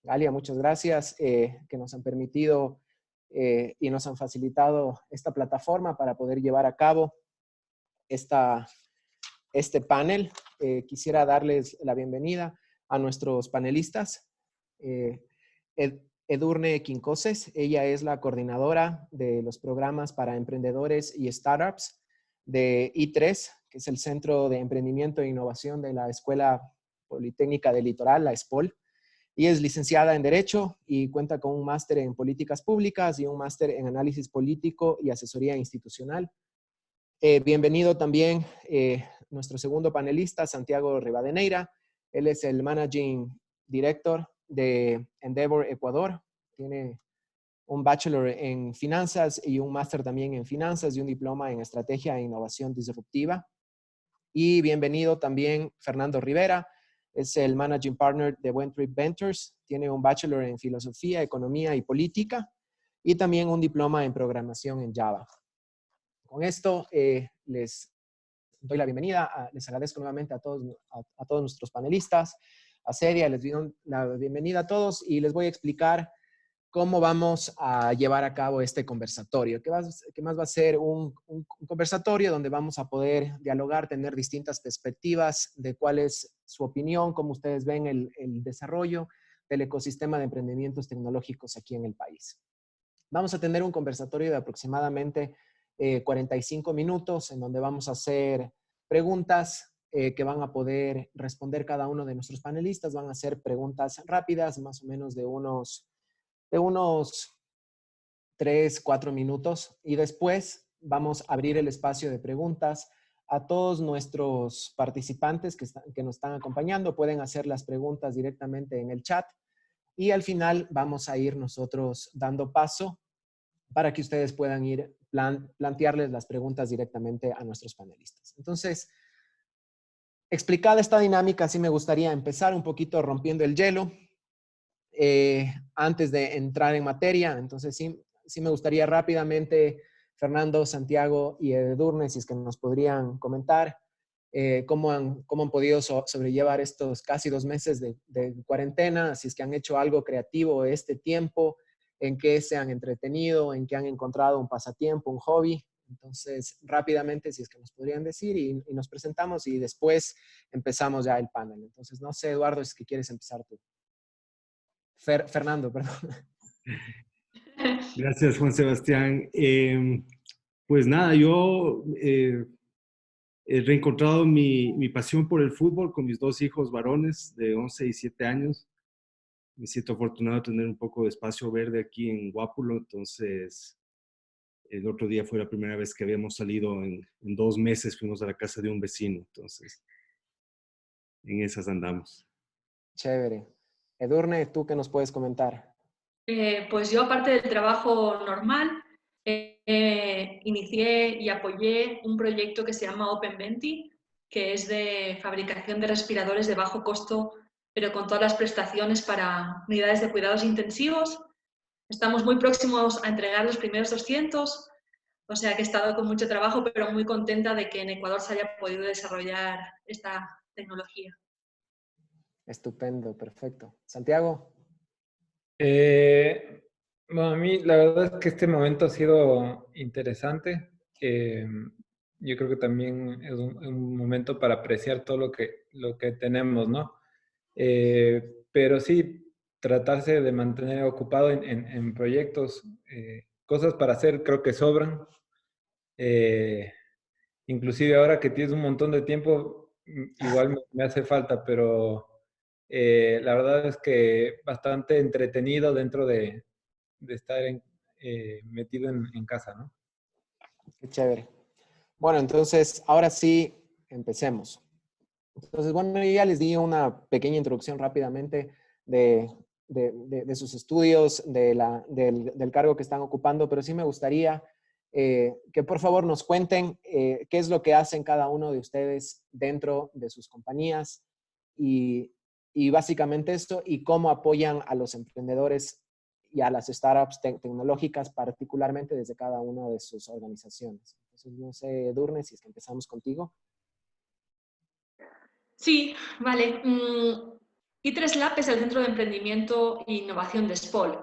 Galia, muchas gracias que nos han permitido y nos han facilitado esta plataforma para poder llevar a cabo este panel. Quisiera darles la bienvenida a nuestros panelistas. Edurne Quincoses, ella es la coordinadora de los programas para emprendedores y startups de I3, que es el Centro de Emprendimiento e Innovación de la Escuela Politécnica del Litoral, la ESPOL. Y es licenciada en Derecho y cuenta con un máster en Políticas Públicas y un máster en Análisis Político y Asesoría Institucional. Bienvenido también nuestro segundo panelista, Santiago Rivadeneira. Él es el Managing Director de Endeavor Ecuador. Tiene un bachelor en finanzas y un máster también en finanzas y un diploma en estrategia e innovación disruptiva. Y bienvenido también Fernando Rivera. Es el Managing Partner de Buen Trip Ventures. Tiene un bachelor en filosofía, economía y política y también un diploma en programación en Java. Con esto les doy la bienvenida. Les agradezco nuevamente a todos nuestros panelistas. A Celia, les doy la bienvenida a todos y les voy a explicar cómo vamos a llevar a cabo este conversatorio, que más va a ser un conversatorio donde vamos a poder dialogar, tener distintas perspectivas de cuál es su opinión, cómo ustedes ven el desarrollo del ecosistema de emprendimientos tecnológicos aquí en el país. Vamos a tener un conversatorio de aproximadamente 45 minutos en donde vamos a hacer preguntas que van a poder responder cada uno de nuestros panelistas. Van a ser preguntas rápidas, más o menos de unos 3, 4 minutos y después vamos a abrir el espacio de preguntas a todos nuestros participantes que nos están acompañando. Pueden hacer las preguntas directamente en el chat y al final vamos a ir nosotros dando paso para que ustedes puedan ir plantearles las preguntas directamente a nuestros panelistas. Entonces, explicada esta dinámica, sí me gustaría empezar un poquito rompiendo el hielo. Antes de entrar en materia, entonces sí me gustaría rápidamente, Fernando, Santiago y Edurne, si es que nos podrían comentar cómo han podido sobrellevar estos casi 2 meses de cuarentena, si es que han hecho algo creativo este tiempo, en qué se han entretenido, en qué han encontrado un pasatiempo, un hobby. Entonces, rápidamente, si es que nos podrían decir y nos presentamos y después empezamos ya el panel. Entonces, no sé, Eduardo, si es que quieres empezar tú. Fernando, perdón. Gracias, Juan Sebastián. Pues nada, yo he reencontrado mi pasión por el fútbol con mis 2 hijos varones de 11 y 7 años. Me siento afortunado de tener un poco de espacio verde aquí en Guápulo, entonces el otro día fue la primera vez que habíamos salido en 2 meses, fuimos a la casa de un vecino, entonces en esas andamos. Chévere. Edurne, ¿tú qué nos puedes comentar? Pues yo, aparte del trabajo normal, inicié y apoyé un proyecto que se llama Open20, que es de fabricación de respiradores de bajo costo, pero con todas las prestaciones para unidades de cuidados intensivos. Estamos muy próximos a entregar los primeros 200, o sea que he estado con mucho trabajo, pero muy contenta de que en Ecuador se haya podido desarrollar esta tecnología. Estupendo, perfecto. Santiago. Bueno, a mí la verdad es que este momento ha sido interesante. Yo creo que también es un momento para apreciar todo lo que tenemos, ¿no? Pero sí, tratarse de mantener ocupado en proyectos, cosas para hacer creo que sobran. Inclusive ahora que tienes un montón de tiempo, igual me hace falta, pero la verdad es que bastante entretenido dentro de estar metido en casa, ¿no? Qué chévere. Bueno, entonces, ahora sí, empecemos. Entonces, bueno, yo ya les di una pequeña introducción rápidamente de sus estudios, del cargo que están ocupando, pero sí me gustaría que por favor nos cuenten qué es lo que hacen cada uno de ustedes dentro de sus compañías y básicamente esto y cómo apoyan a los emprendedores y a las startups tecnológicas, particularmente desde cada una de sus organizaciones. Entonces, no sé, Edurne, si es que empezamos contigo. Sí, vale. I3 Lab es el Centro de Emprendimiento e Innovación de SPOL.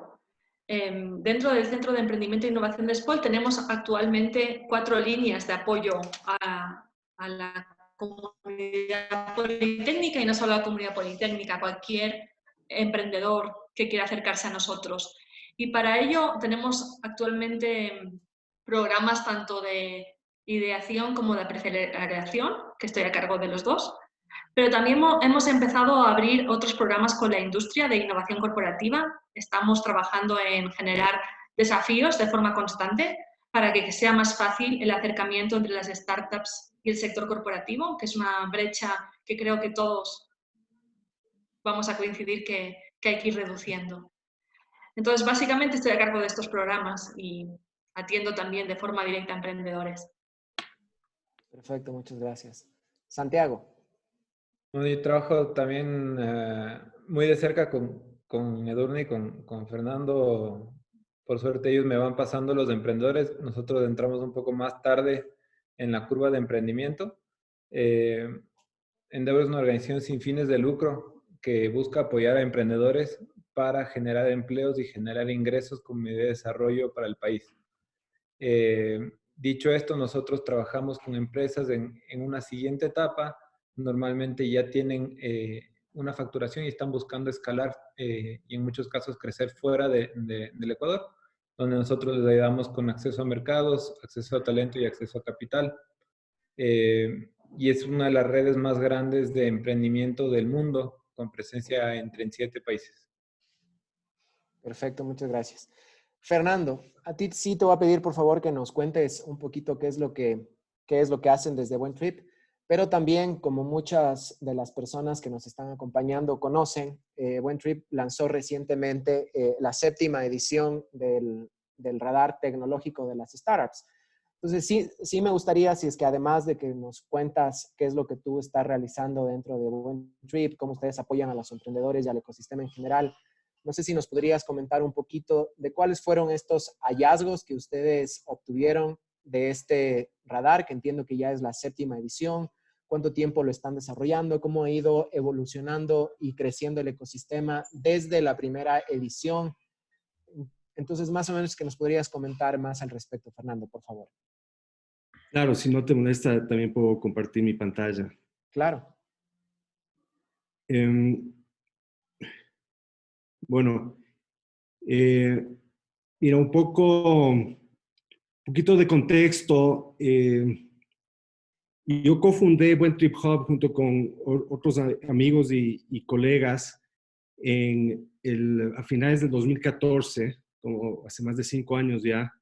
Dentro del Centro de Emprendimiento e Innovación de SPOL tenemos actualmente 4 líneas de apoyo a la comunidad politécnica, y no solo a la comunidad politécnica, cualquier emprendedor que quiera acercarse a nosotros. Y para ello tenemos actualmente programas tanto de ideación como de aceleración, que estoy a cargo de los dos. Pero también hemos empezado a abrir otros programas con la industria de innovación corporativa. Estamos trabajando en generar desafíos de forma constante para que sea más fácil el acercamiento entre las startups y el sector corporativo, que es una brecha que creo que todos vamos a coincidir que hay que ir reduciendo. Entonces, básicamente estoy a cargo de estos programas y atiendo también de forma directa a emprendedores. Perfecto, muchas gracias. Santiago. Bueno, yo trabajo también muy de cerca con Edurne y con Fernando. Por suerte ellos me van pasando los emprendedores. Nosotros entramos un poco más tarde en la curva de emprendimiento. Endeavor es una organización sin fines de lucro que busca apoyar a emprendedores para generar empleos y generar ingresos como medida de desarrollo para el país. Dicho esto, nosotros trabajamos con empresas en una siguiente etapa. Normalmente ya tienen una facturación y están buscando escalar y en muchos casos crecer fuera del Ecuador, donde nosotros les ayudamos con acceso a mercados, acceso a talento y acceso a capital. Y es una de las redes más grandes de emprendimiento del mundo, con presencia en 37 países. Perfecto, muchas gracias. Fernando, a ti sí te voy a pedir, por favor, que nos cuentes un poquito qué es lo que hacen desde Buen Trip, pero también, como muchas de las personas que nos están acompañando conocen, Buen Trip lanzó recientemente la 7ª edición del radar tecnológico de las startups. Entonces, sí me gustaría, si es que además de que nos cuentas qué es lo que tú estás realizando dentro de Buen Trip, cómo ustedes apoyan a los emprendedores y al ecosistema en general, no sé si nos podrías comentar un poquito de cuáles fueron estos hallazgos que ustedes obtuvieron de este radar, que entiendo que ya es la 7ª edición, cuánto tiempo lo están desarrollando, cómo ha ido evolucionando y creciendo el ecosistema desde la primera edición. Entonces, más o menos que nos podrías comentar más al respecto, Fernando, por favor. Claro, si no te molesta, también puedo compartir mi pantalla. Claro. Bueno, mira, un poquito de contexto. Yo cofundé Buen Trip Hub junto con otros amigos y colegas a finales del 2014, como hace más de 5 años ya,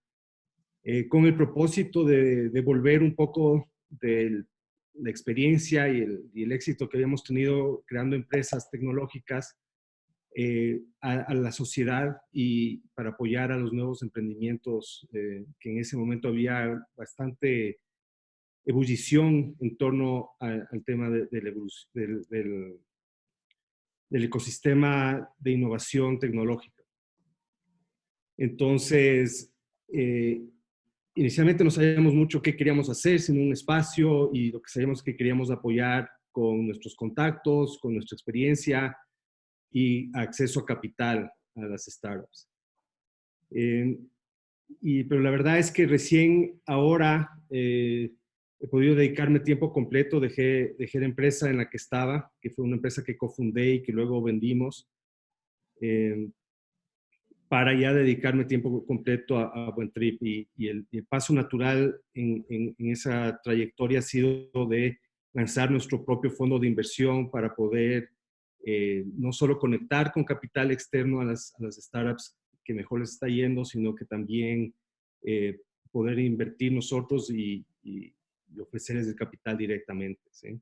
con el propósito de devolver un poco de la experiencia y el éxito que habíamos tenido creando empresas tecnológicas a la sociedad y para apoyar a los nuevos emprendimientos, que en ese momento había bastante ebullición en torno al tema del ecosistema de innovación tecnológica. Entonces, inicialmente no sabíamos mucho qué queríamos hacer sin un espacio, y lo que sabíamos es que queríamos apoyar con nuestros contactos, con nuestra experiencia y acceso a capital a las startups. Pero la verdad es que recién ahora he podido dedicarme tiempo completo. Dejé la empresa en la que estaba, que fue una empresa que cofundé y que luego vendimos, para ya dedicarme tiempo completo a Buen Trip. Y el paso natural en esa trayectoria ha sido de lanzar nuestro propio fondo de inversión para poder no solo conectar con capital externo a las startups que mejor les está yendo, sino que también poder invertir nosotros y ofrecerles el capital directamente, ¿sí?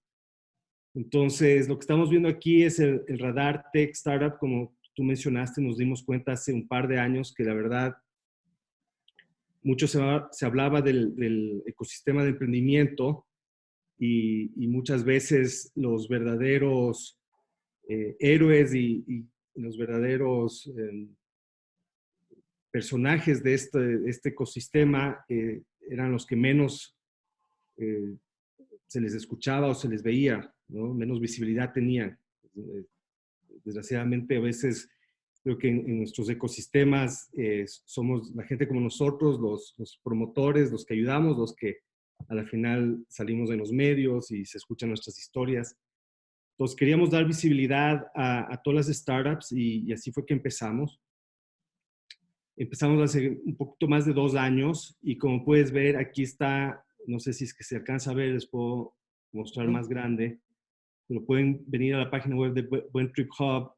Entonces, lo que estamos viendo aquí es el radar Tech Startup. Como tú mencionaste, nos dimos cuenta hace un par de años que la verdad mucho se hablaba del ecosistema de emprendimiento, y muchas veces los verdaderos héroes y los verdaderos personajes de este ecosistema eran los que menos se les escuchaba o se les veía, ¿no? Menos visibilidad tenían. Desgraciadamente, a veces creo que en nuestros ecosistemas somos la gente como nosotros, los promotores, los que ayudamos, los que a la final salimos en los medios y se escuchan nuestras historias. Entonces queríamos dar visibilidad a todas las startups y así fue que empezamos. Empezamos hace un poquito más de 2 años y como puedes ver, aquí está, no sé si es que se alcanza a ver, les puedo mostrar más grande, pero pueden venir a la página web de Buen Trip Hub,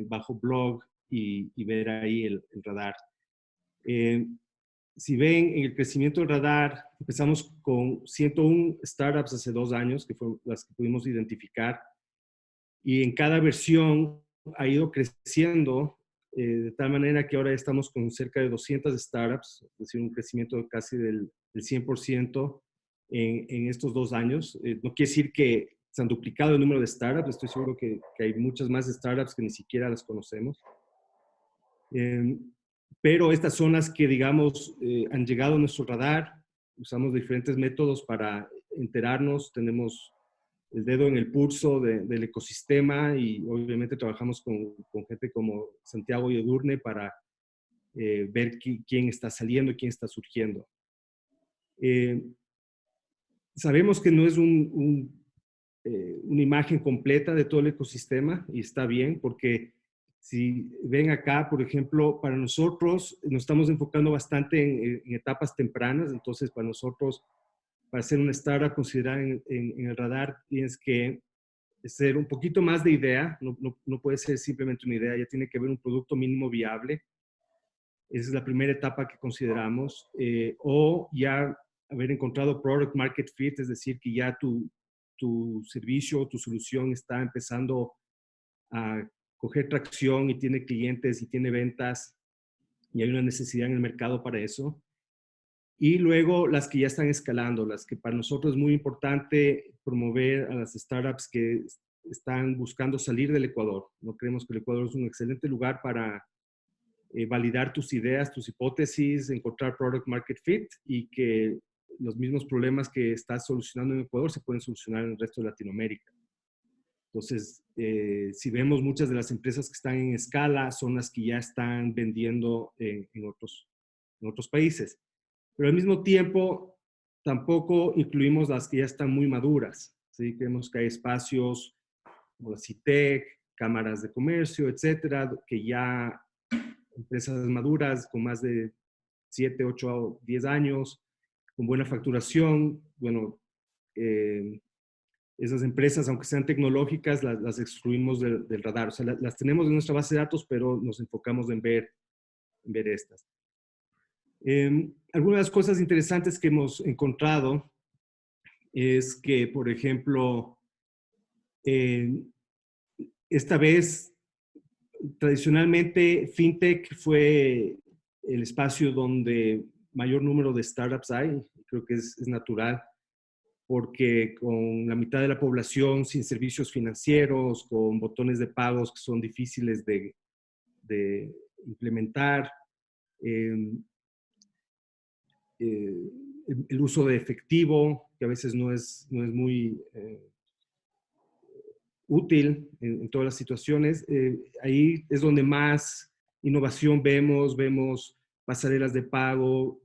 bajo blog y ver ahí el radar. Si ven en el crecimiento del radar, empezamos con 101 startups hace 2 años, que fueron las que pudimos identificar, y en cada versión ha ido creciendo de tal manera que ahora estamos con cerca de 200 startups, es decir, un crecimiento casi del 100% en estos 2 años. No quiere decir que se han duplicado el número de startups, estoy seguro que hay muchas más startups que ni siquiera las conocemos. Pero estas son las que, digamos, han llegado a nuestro radar. Usamos diferentes métodos para enterarnos, tenemos el dedo en el pulso del ecosistema y obviamente trabajamos con gente como Santiago y Edurne para ver quién está saliendo y quién está surgiendo. Sabemos que no es una imagen completa de todo el ecosistema y está bien porque si ven acá, por ejemplo, para nosotros nos estamos enfocando bastante en etapas tempranas, entonces para nosotros, para ser una startup considerada en el radar, tienes que ser un poquito más de idea, no puede ser simplemente una idea, ya tiene que haber un producto mínimo viable. Esa es la primera etapa que consideramos. O ya haber encontrado product market fit, es decir, que ya tu servicio o tu solución está empezando a coger tracción y tiene clientes y tiene ventas y hay una necesidad en el mercado para eso. Y luego las que ya están escalando, las que para nosotros es muy importante promover a las startups que están buscando salir del Ecuador. No creemos que el Ecuador es un excelente lugar para validar tus ideas, tus hipótesis, encontrar product market fit y que los mismos problemas que estás solucionando en Ecuador se pueden solucionar en el resto de Latinoamérica. Entonces, si vemos muchas de las empresas que están en escala son las que ya están vendiendo en otros países. Pero al mismo tiempo, tampoco incluimos las que ya están muy maduras. ¿Sí? Creemos que hay espacios como la CITEC, cámaras de comercio, etcétera, que ya empresas maduras con más de 7, 8 o 10 años, con buena facturación. Bueno, esas empresas, aunque sean tecnológicas, las excluimos del radar. O sea, las tenemos en nuestra base de datos, pero nos enfocamos en ver estas. Algunas de las cosas interesantes que hemos encontrado es que, por ejemplo, esta vez, tradicionalmente, FinTech fue el espacio donde mayor número de startups hay. Creo que es natural, porque con la mitad de la población sin servicios financieros, con botones de pagos que son difíciles de implementar, el uso de efectivo, que a veces no es muy útil en todas las situaciones. Ahí es donde más innovación vemos pasarelas de pago.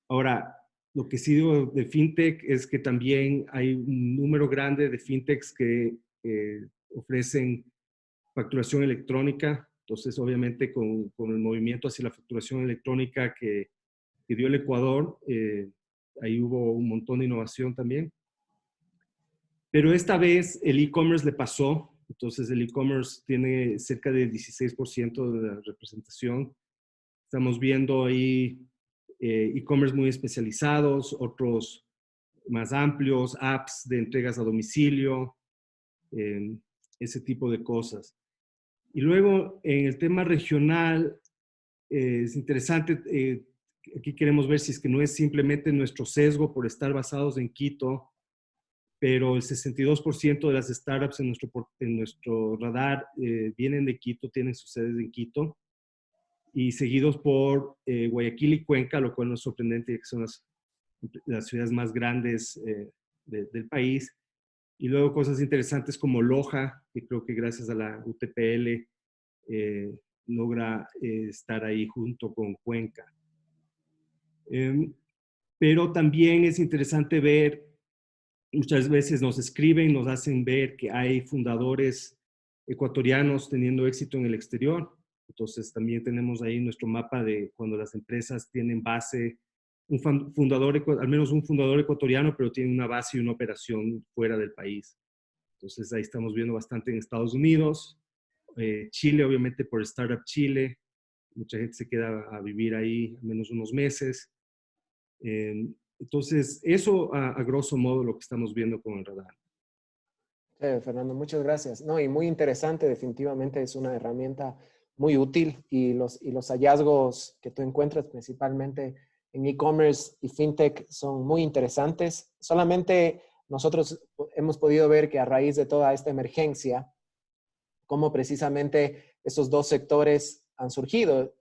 Ahora, lo que sí digo de FinTech es que también hay un número grande de FinTechs que ofrecen facturación electrónica. Entonces, obviamente, con el movimiento hacia la facturación electrónica que dio el Ecuador, ahí hubo un montón de innovación también. Pero esta vez el e-commerce le pasó. Entonces, el e-commerce tiene cerca del 16% de la representación. Estamos viendo ahí e-commerce muy especializados, otros más amplios, apps de entregas a domicilio, ese tipo de cosas. Y luego, en el tema regional, es interesante, aquí queremos ver si es que no es simplemente nuestro sesgo por estar basados en Quito, pero el 62% de las startups en nuestro radar vienen de Quito, tienen sus sedes en Quito, y seguidos por Guayaquil y Cuenca, lo cual no es sorprendente, que son las ciudades más grandes del país. Y luego cosas interesantes como Loja, que creo que gracias a la UTPL logra estar ahí junto con Cuenca. Pero también es interesante ver, muchas veces nos escriben, nos hacen ver que hay fundadores ecuatorianos teniendo éxito en el exterior. Entonces también tenemos ahí nuestro mapa de cuando las empresas tienen base, al menos un fundador ecuatoriano, pero tiene una base y una operación fuera del país. Entonces ahí estamos viendo bastante en Estados Unidos, Chile, obviamente por Startup Chile. Mucha gente se queda a vivir ahí al menos unos meses. Entonces, eso a grosso modo lo que estamos viendo con el radar. Fernando, muchas gracias. No, y muy interesante, definitivamente es una herramienta muy útil y los hallazgos que tú encuentras principalmente en e-commerce y fintech son muy interesantes. Solamente nosotros hemos podido ver que a raíz de toda esta emergencia, cómo precisamente esos dos sectores han surgido,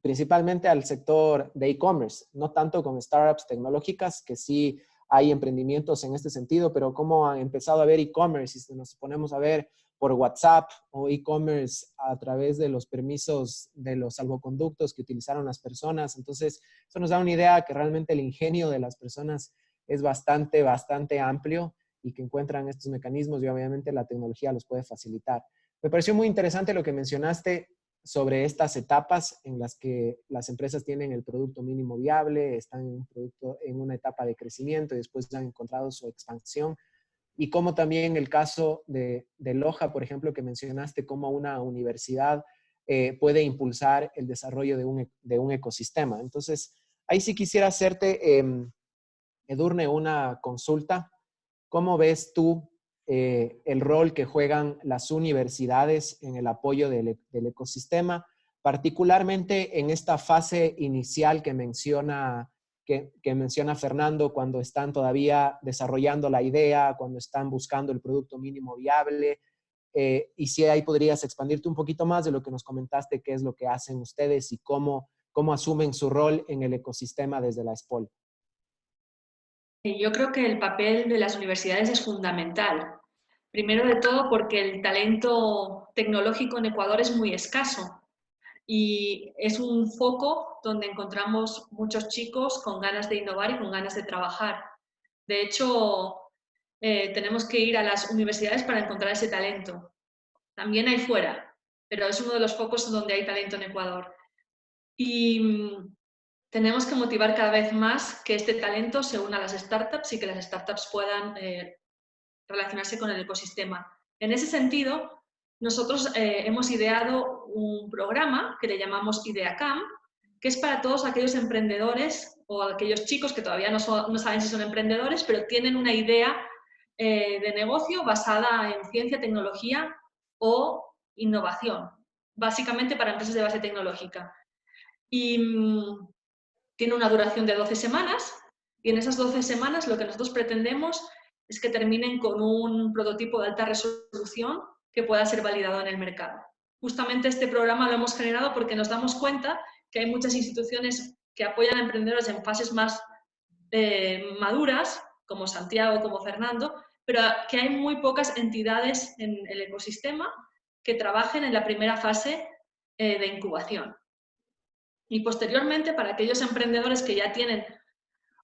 principalmente al sector de e-commerce, no tanto con startups tecnológicas, que sí hay emprendimientos en este sentido, pero cómo han empezado a ver e-commerce y si nos ponemos a ver por WhatsApp o e-commerce a través de los permisos de los salvoconductos que utilizaron las personas. Entonces, eso nos da una idea que realmente el ingenio de las personas es bastante, bastante amplio y que encuentran estos mecanismos y obviamente la tecnología los puede facilitar. Me pareció muy interesante lo que mencionaste sobre estas etapas en las que las empresas tienen el producto mínimo viable, están en una etapa de crecimiento y después han encontrado su expansión. Y como también el caso de Loja, por ejemplo, que mencionaste, cómo una universidad puede impulsar el desarrollo de un ecosistema. Entonces, ahí sí quisiera hacerte, Edurne, una consulta. ¿Cómo ves tú el rol que juegan las universidades en el apoyo del ecosistema, particularmente en esta fase inicial que menciona Fernando, cuando están todavía desarrollando la idea, cuando están buscando el producto mínimo viable? Y si ahí podrías expandirte un poquito más de lo que nos comentaste, qué es lo que hacen ustedes y cómo asumen su rol en el ecosistema desde la SPOL. Yo creo que el papel de las universidades es fundamental. Primero de todo porque el talento tecnológico en Ecuador es muy escaso y es un foco donde encontramos muchos chicos con ganas de innovar y con ganas de trabajar. De hecho, tenemos que ir a las universidades para encontrar ese talento. También hay fuera, pero es uno de los focos donde hay talento en Ecuador. Y tenemos que motivar cada vez más que este talento se una a las startups y que las startups puedan relacionarse con el ecosistema. En ese sentido, nosotros hemos ideado un programa que le llamamos IdeaCamp, que es para todos aquellos emprendedores o aquellos chicos que todavía no saben si son emprendedores, pero tienen una idea de negocio basada en ciencia, tecnología o innovación, básicamente para empresas de base tecnológica. Y tiene una duración de 12 semanas y en esas 12 semanas lo que nosotros pretendemos es que terminen con un prototipo de alta resolución que pueda ser validado en el mercado. Justamente este programa lo hemos generado porque nos damos cuenta que hay muchas instituciones que apoyan a emprendedores en fases más maduras, como Santiago, como Fernando, pero que hay muy pocas entidades en el ecosistema que trabajen en la primera fase de incubación. Y posteriormente, para aquellos emprendedores que ya tienen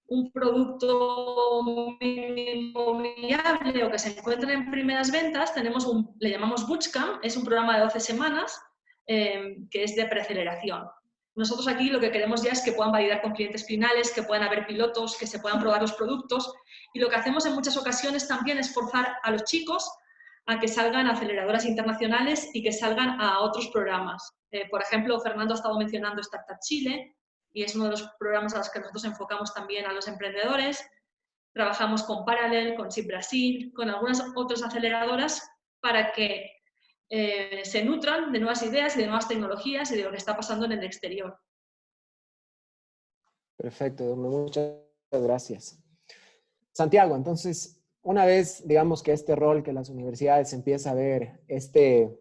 un producto mínimo viable o que se encuentran en primeras ventas, tenemos le llamamos Bootcamp, es un programa de 12 semanas que es de preaceleración. Nosotros aquí lo que queremos ya es que puedan validar con clientes finales, que puedan haber pilotos, que se puedan probar los productos, y lo que hacemos en muchas ocasiones también es forzar a los chicos a que salgan a aceleradoras internacionales y que salgan a otros programas. Por ejemplo, Fernando ha estado mencionando Startup Chile, y es uno de los programas a los que nosotros enfocamos también a los emprendedores. Trabajamos con Parallel, con Chip Brasil, con algunas otras aceleradoras para que se nutran de nuevas ideas y de nuevas tecnologías y de lo que está pasando en el exterior. Perfecto, muchas gracias. Santiago, entonces, una vez, digamos que este rol que las universidades empieza a ver, este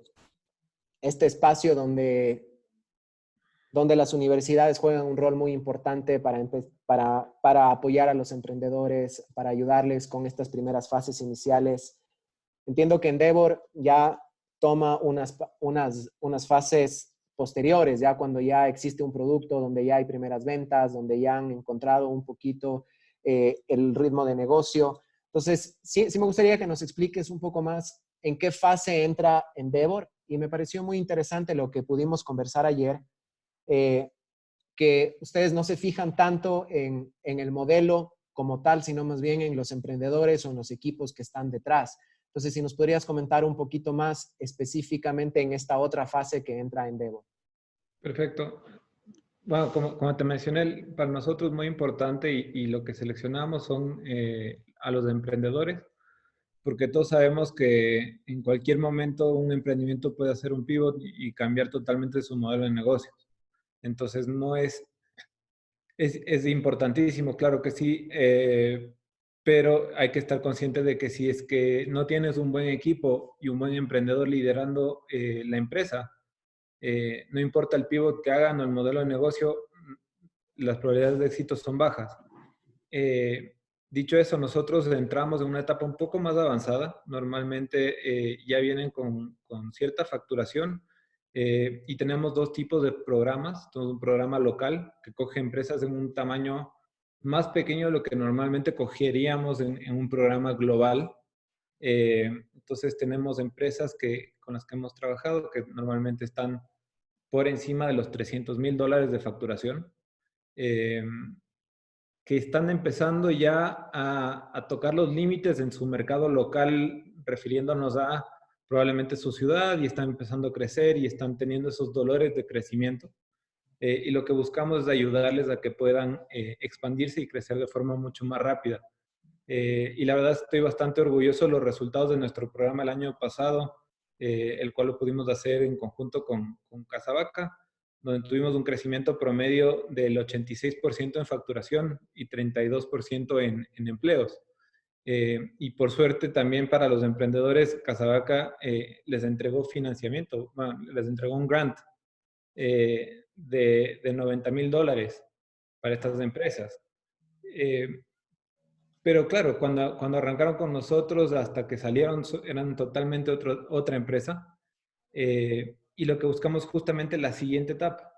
espacio donde las universidades juegan un rol muy importante para apoyar a los emprendedores, para ayudarles con estas primeras fases iniciales Entiendo que Endeavor ya toma unas fases posteriores, ya cuando ya existe un producto, donde ya hay primeras ventas, donde ya han encontrado un poquito el ritmo de negocio. Entonces, sí me gustaría que nos expliques un poco más en qué fase entra Endeavor, y me pareció muy interesante lo que pudimos conversar ayer, que ustedes no se fijan tanto en el modelo como tal, sino más bien en los emprendedores o en los equipos que están detrás. Entonces, si nos podrías comentar un poquito más específicamente en esta otra fase que entra Endeavor. Perfecto. Bueno, como te mencioné, para nosotros es muy importante y lo que seleccionamos son a los emprendedores, porque todos sabemos que en cualquier momento un emprendimiento puede hacer un pivot y cambiar totalmente su modelo de negocios. Entonces, no es importantísimo, claro que sí, pero hay que estar consciente de que si es que no tienes un buen equipo y un buen emprendedor liderando la empresa, no importa el pivot que hagan o el modelo de negocio, las probabilidades de éxito son bajas. Dicho eso, nosotros entramos en una etapa un poco más avanzada. Normalmente ya vienen con cierta facturación y tenemos dos tipos de programas. Tenemos un programa local que coge empresas en un tamaño más pequeño de lo que normalmente cogeríamos en un programa global. Entonces tenemos empresas con las que hemos trabajado que normalmente están por encima de los $300,000 de facturación. Que están empezando ya a tocar los límites en su mercado local, refiriéndonos a probablemente su ciudad, y están empezando a crecer y están teniendo esos dolores de crecimiento. Y lo que buscamos es ayudarles a que puedan expandirse y crecer de forma mucho más rápida. Y la verdad estoy bastante orgulloso de los resultados de nuestro programa el año pasado, el cual lo pudimos hacer en conjunto con Casavaca, donde tuvimos un crecimiento promedio del 86% en facturación y 32% en empleos. Y por suerte también para los emprendedores, Casavaca les entregó financiamiento, bueno, les entregó un grant de $90,000 para estas empresas. Pero claro, cuando arrancaron con nosotros hasta que salieron eran totalmente otra empresa. Y lo que buscamos justamente la siguiente etapa.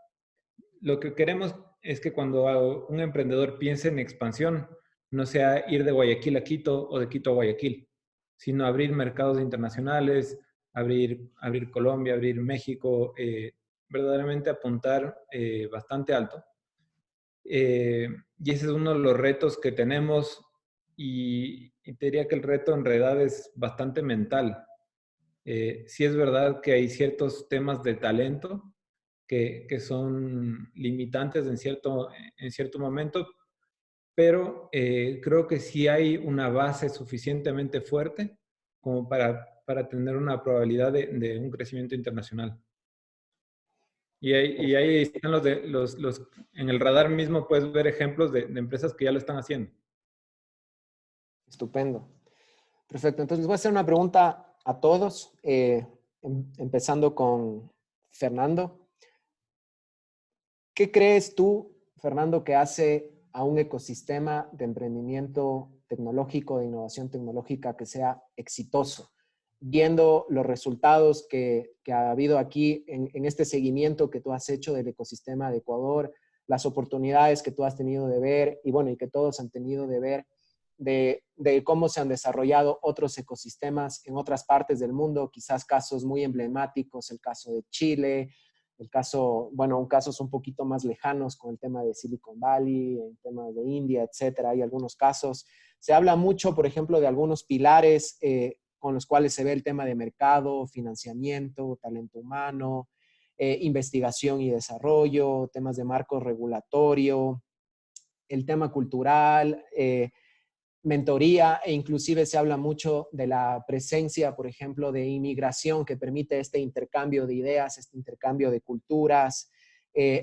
Lo que queremos es que cuando un emprendedor piense en expansión, no sea ir de Guayaquil a Quito o de Quito a Guayaquil, sino abrir mercados internacionales, abrir Colombia, abrir México, verdaderamente apuntar bastante alto. Y ese es uno de los retos que tenemos, y te diría que el reto en realidad es bastante mental. Sí es verdad que hay ciertos temas de talento que son limitantes en cierto momento, pero creo que sí hay una base suficientemente fuerte como para tener una probabilidad de un crecimiento internacional. Y ahí están en el radar mismo puedes ver ejemplos de empresas que ya lo están haciendo. Estupendo. Perfecto. Entonces, les voy a hacer una pregunta a todos, empezando con Fernando. ¿Qué crees tú, Fernando, que hace a un ecosistema de emprendimiento tecnológico, de innovación tecnológica, que sea exitoso? Viendo los resultados que ha habido aquí en este seguimiento que tú has hecho del ecosistema de Ecuador, las oportunidades que tú has tenido de ver y bueno, y que todos han tenido de ver de cómo se han desarrollado otros ecosistemas en otras partes del mundo, quizás casos muy emblemáticos, el caso de Chile, casos un poquito más lejanos con el tema de Silicon Valley, el tema de India, etcétera. Hay algunos casos. Se habla mucho, por ejemplo, de algunos pilares con los cuales se ve el tema de mercado, financiamiento, talento humano, investigación y desarrollo, temas de marco regulatorio, el tema cultural, mentoría, e inclusive se habla mucho de la presencia, por ejemplo, de inmigración que permite este intercambio de ideas, este intercambio de culturas,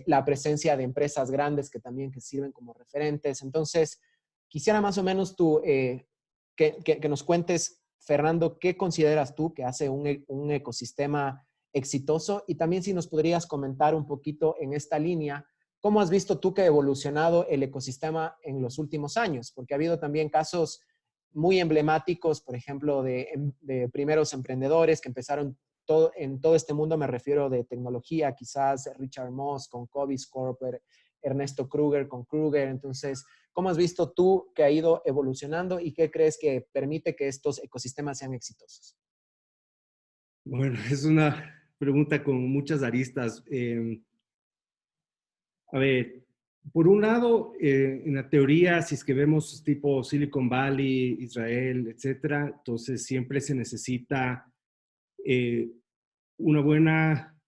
la presencia de empresas grandes que también sirven como referentes. Entonces, quisiera más o menos tú que nos cuentes, Fernando, ¿qué consideras tú que hace un ecosistema exitoso? Y también si nos podrías comentar un poquito en esta línea, ¿cómo has visto tú que ha evolucionado el ecosistema en los últimos años? Porque ha habido también casos muy emblemáticos, por ejemplo, de primeros emprendedores que empezaron en todo este mundo, me refiero de tecnología, quizás Richard Moss con Cobis Corp, Ernesto Kruger con Kruger. Entonces, ¿cómo has visto tú que ha ido evolucionando y qué crees que permite que estos ecosistemas sean exitosos? Bueno, es una pregunta con muchas aristas. A ver, por un lado, en la teoría, si es que vemos tipo Silicon Valley, Israel, etcétera, entonces siempre se necesita una buena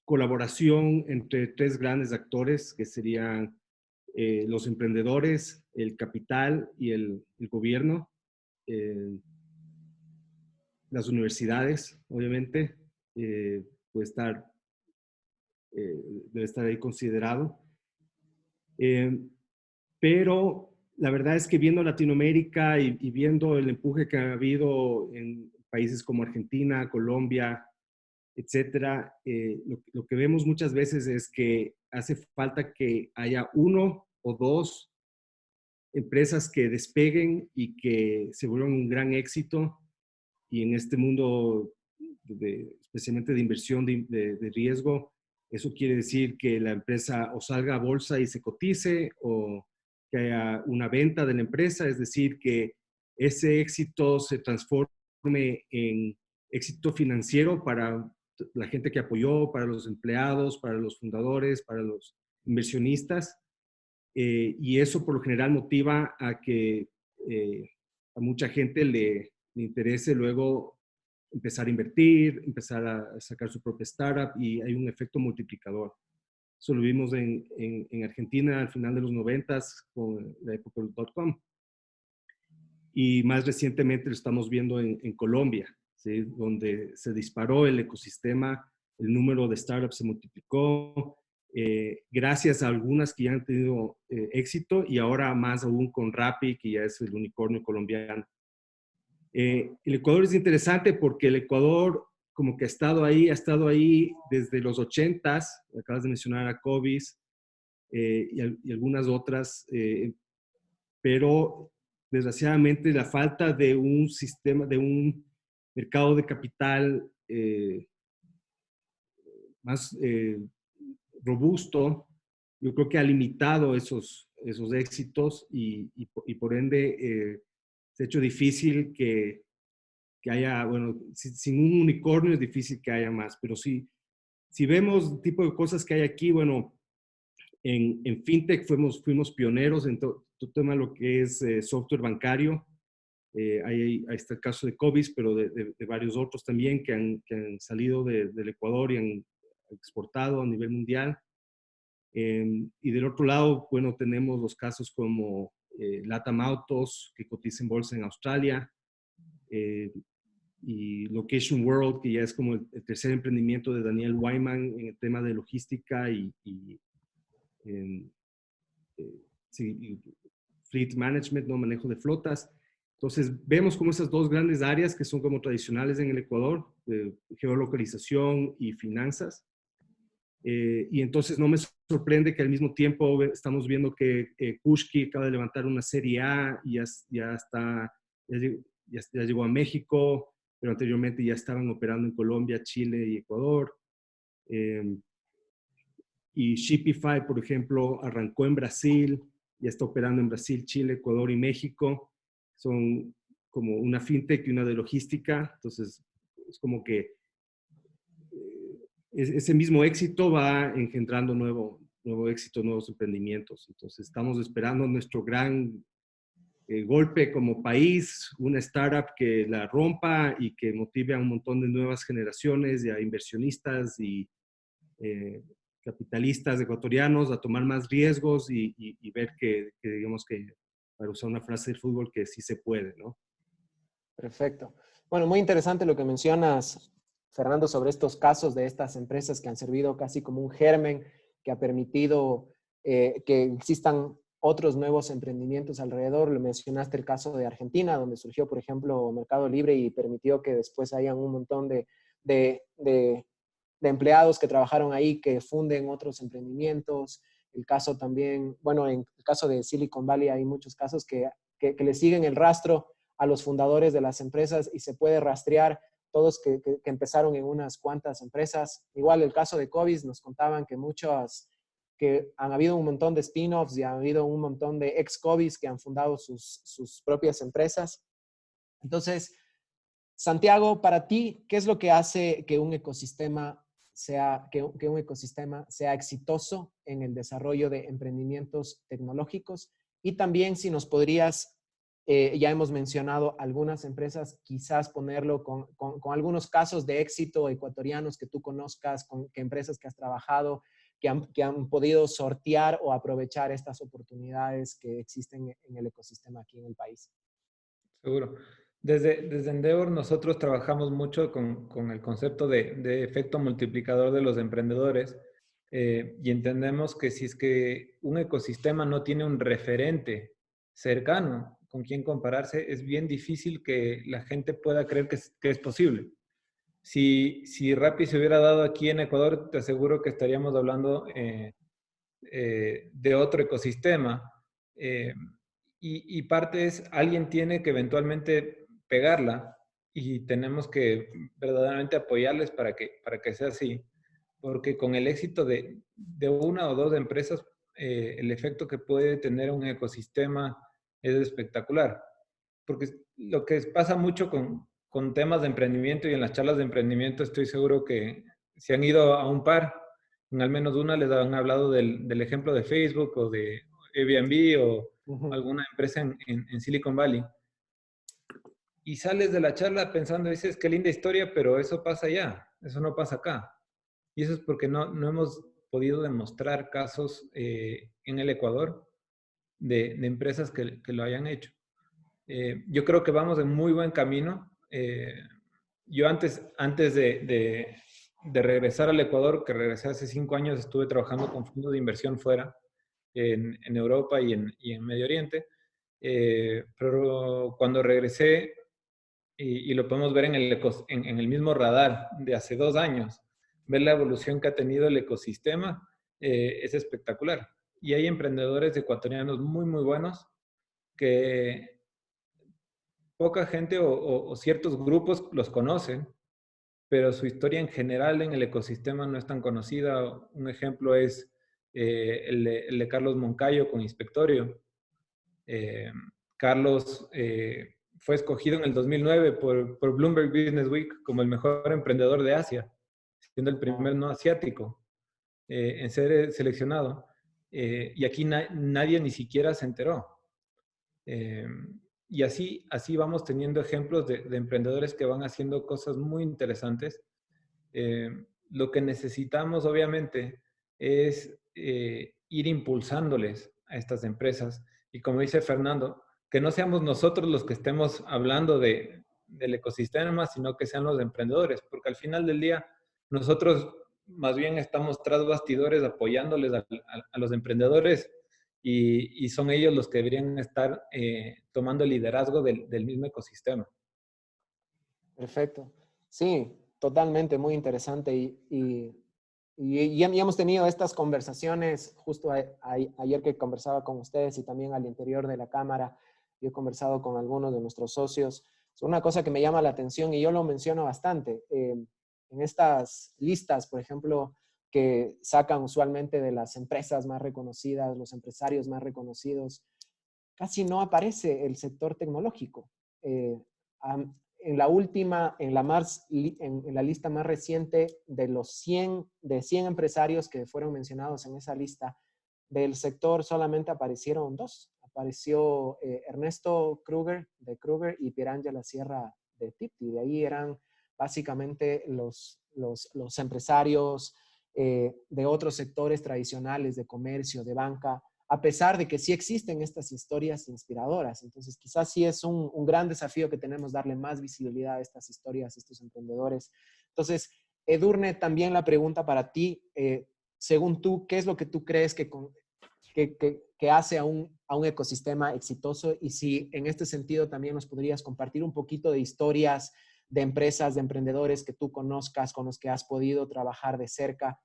colaboración entre tres grandes actores, que serían los emprendedores, el capital y el gobierno, las universidades, obviamente, puede estar, debe estar ahí considerado. Pero la verdad es que viendo Latinoamérica y viendo el empuje que ha habido en países como Argentina, Colombia, etcétera, lo que vemos muchas veces es que hace falta que haya uno o dos empresas que despeguen y que se vuelvan un gran éxito. Y en este mundo, especialmente de inversión de riesgo, eso quiere decir que la empresa o salga a bolsa y se cotice, o que haya una venta de la empresa, es decir, que ese éxito se transforme en éxito financiero para la gente que apoyó, para los empleados, para los fundadores, para los inversionistas. Y eso por lo general motiva a que a mucha gente le interese luego empezar a invertir, empezar a sacar su propia startup, y hay un efecto multiplicador. Eso lo vimos en Argentina al final de los 90s con la época del .com. Y más recientemente lo estamos viendo en Colombia, ¿sí? Donde se disparó el ecosistema, el número de startups se multiplicó, gracias a algunas que ya han tenido éxito, y ahora más aún con Rappi, que ya es el unicornio colombiano. El Ecuador es interesante porque el Ecuador como que ha estado ahí desde los 80s, acabas de mencionar a Cobis y algunas otras, pero desgraciadamente la falta de un sistema, de un mercado de capital más robusto, yo creo que ha limitado esos éxitos, y por ende se ha hecho difícil que haya, bueno, sin un unicornio es difícil que haya más, pero si vemos el tipo de cosas que hay aquí, bueno, en FinTech fuimos pioneros en todo tema lo que es software bancario. Ahí está el caso de Cobis, pero de varios otros también que han salido del Ecuador y han exportado a nivel mundial. Y del otro lado, bueno, tenemos los casos como Latam Autos, que cotiza en bolsa en Australia, y Location World, que ya es como el tercer emprendimiento de Daniel Wyman en el tema de logística y fleet management, ¿no? Manejo de flotas. Entonces, vemos como esas dos grandes áreas que son como tradicionales en el Ecuador, geolocalización y finanzas. Y entonces no me sorprende que al mismo tiempo estamos viendo que Kushki acaba de levantar una serie A y ya llegó a México, pero anteriormente ya estaban operando en Colombia, Chile y Ecuador. Y Shipify, por ejemplo, arrancó en Brasil, ya está operando en Brasil, Chile, Ecuador y México. Son como una fintech y una de logística. Entonces, es como que ese mismo éxito va engendrando nuevo éxito, nuevos emprendimientos. Entonces, estamos esperando nuestro gran golpe como país, una startup que la rompa y que motive a un montón de nuevas generaciones y a inversionistas y capitalistas ecuatorianos a tomar más riesgos y ver que, digamos que, para usar una frase del fútbol, que sí se puede, ¿no? Perfecto. Bueno, muy interesante lo que mencionas, Fernando, sobre estos casos de estas empresas que han servido casi como un germen que ha permitido que existan otros nuevos emprendimientos alrededor. Lo mencionaste el caso de Argentina, donde surgió, por ejemplo, Mercado Libre y permitió que después hayan un montón de empleados que trabajaron ahí, que funden otros emprendimientos. El caso también, bueno, en el caso de Silicon Valley hay muchos casos que le siguen el rastro a los fundadores de las empresas y se puede rastrear todos que empezaron en unas cuantas empresas. Igual el caso de Cobis, nos contaban que han habido un montón de spin-offs y ha habido un montón de ex-Cobis que han fundado sus propias empresas. Entonces, Santiago, para ti, ¿qué es lo que hace que un ecosistema sea exitoso en el desarrollo de emprendimientos tecnológicos? Y también si nos podrías, ya hemos mencionado algunas empresas, quizás ponerlo con algunos casos de éxito ecuatorianos que tú conozcas, con empresas que has trabajado, que han podido sortear o aprovechar estas oportunidades que existen en el ecosistema aquí en el país. Seguro. Desde Endeavor nosotros trabajamos mucho con el concepto de efecto multiplicador de los emprendedores y entendemos que si es que un ecosistema no tiene un referente cercano con quien compararse, es bien difícil que la gente pueda creer que es posible. Si Rappi se hubiera dado aquí en Ecuador, te aseguro que estaríamos hablando de otro ecosistema. Y parte es, alguien tiene que eventualmente pegarla y tenemos que verdaderamente apoyarles para que sea así. Porque con el éxito de una o dos empresas, el efecto que puede tener un ecosistema es espectacular. Porque lo que pasa mucho con temas de emprendimiento y en las charlas de emprendimiento estoy seguro que si han ido a un par, en al menos una les han hablado del ejemplo de Facebook o de Airbnb o alguna empresa en Silicon Valley. Y sales de la charla pensando, dices, qué linda historia, pero eso pasa allá, eso no pasa acá. Y eso es porque no hemos podido demostrar casos en el Ecuador de empresas que lo hayan hecho. Yo creo que vamos en muy buen camino. Yo antes de regresar al Ecuador, que regresé hace 5 años, estuve trabajando con fondos de inversión fuera, en Europa y en Medio Oriente. Pero cuando regresé, y lo podemos ver en el mismo radar de hace 2 años, ver la evolución que ha tenido el ecosistema es espectacular. Y hay emprendedores ecuatorianos muy, muy buenos que poca gente o ciertos grupos los conocen, pero su historia en general en el ecosistema no es tan conocida. Un ejemplo es el de Carlos Moncayo con Inspectorio. Carlos fue escogido en el 2009 por Bloomberg Business Week como el mejor emprendedor de Asia, siendo el primer no asiático en ser seleccionado. Y aquí nadie ni siquiera se enteró. Y así vamos teniendo ejemplos de emprendedores que van haciendo cosas muy interesantes. Lo que necesitamos, obviamente, es ir impulsándoles a estas empresas. Y como dice Fernando, que no seamos nosotros los que estemos hablando del ecosistema, sino que sean los emprendedores, porque al final del día nosotros más bien estamos tras bastidores apoyándoles a los emprendedores y son ellos los que deberían estar tomando el liderazgo del mismo ecosistema. Perfecto. Sí, totalmente, muy interesante. Y ya hemos tenido estas conversaciones justo ayer que conversaba con ustedes y también al interior de la cámara. Yo he conversado con algunos de nuestros socios. Es una cosa que me llama la atención y yo lo menciono bastante. En estas listas, por ejemplo, que sacan usualmente de las empresas más reconocidas, los empresarios más reconocidos, casi no aparece el sector tecnológico. En la lista más reciente de 100 empresarios que fueron mencionados en esa lista, del sector solamente aparecieron 2. Apareció Ernesto Kruger de Kruger y Pierangela Sierra de Tipti. De ahí eran básicamente los empresarios de otros sectores tradicionales, de comercio, de banca, a pesar de que sí existen estas historias inspiradoras. Entonces, quizás sí es un gran desafío que tenemos, darle más visibilidad a estas historias, a estos emprendedores. Entonces, Edurne, también la pregunta para ti, según tú, ¿qué es lo que tú crees que hace a un ecosistema exitoso? Y si en este sentido también nos podrías compartir un poquito de historias de empresas, de emprendedores que tú conozcas, con los que has podido trabajar de cerca.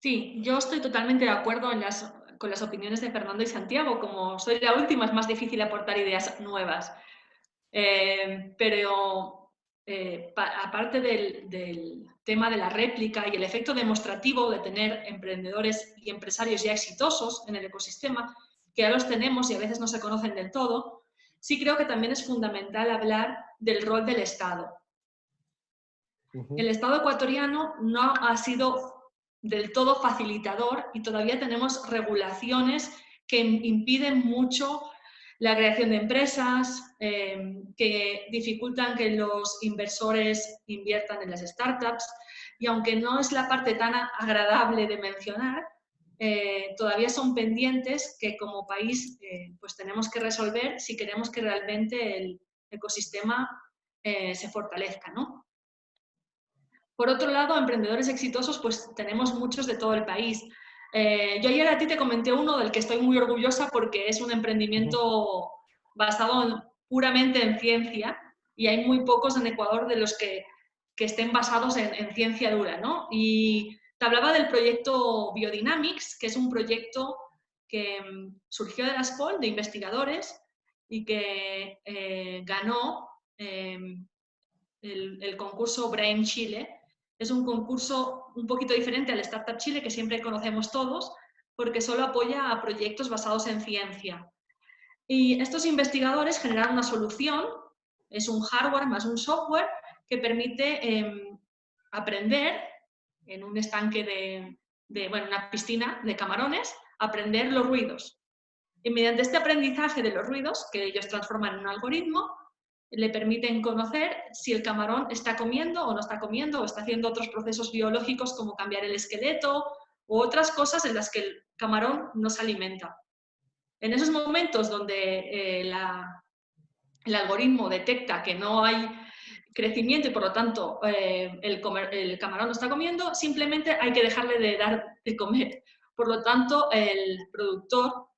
Sí, yo estoy totalmente de acuerdo las opiniones de Fernando y Santiago. Como soy la última, es más difícil aportar ideas nuevas. Pero aparte del tema de la réplica y el efecto demostrativo de tener emprendedores y empresarios ya exitosos en el ecosistema, que ya los tenemos y a veces no se conocen del todo, sí creo que también es fundamental hablar del rol del Estado. El Estado ecuatoriano no ha sido del todo facilitador y todavía tenemos regulaciones que impiden mucho la creación de empresas, que dificultan que los inversores inviertan en las startups, y aunque no es la parte tan agradable de mencionar, todavía son pendientes que como país pues tenemos que resolver si queremos que realmente el ecosistema se fortalezca, ¿no? Por otro lado, emprendedores exitosos, pues tenemos muchos de todo el país. Yo ayer a ti te comenté uno del que estoy muy orgullosa porque es un emprendimiento basado puramente en ciencia, y hay muy pocos en Ecuador de los que estén basados en ciencia dura, ¿no? Y te hablaba del proyecto Biodynamics, que es un proyecto que surgió de la SPOL, de investigadores, y que ganó el concurso Brain Chile. Es un concurso un poquito diferente al Startup Chile, que siempre conocemos todos, porque solo apoya a proyectos basados en ciencia. Y estos investigadores generaron una solución, es un hardware más un software, que permite aprender en un estanque bueno, una piscina de camarones, aprender los ruidos. Y mediante este aprendizaje de los ruidos, que ellos transforman en un algoritmo, le permiten conocer si el camarón está comiendo o no está comiendo, o está haciendo otros procesos biológicos como cambiar el esqueleto u otras cosas en las que el camarón no se alimenta. En esos momentos donde el algoritmo detecta que no hay crecimiento y por lo tanto el camarón no está comiendo, simplemente hay que dejarle de dar de comer. Por lo tanto, el productor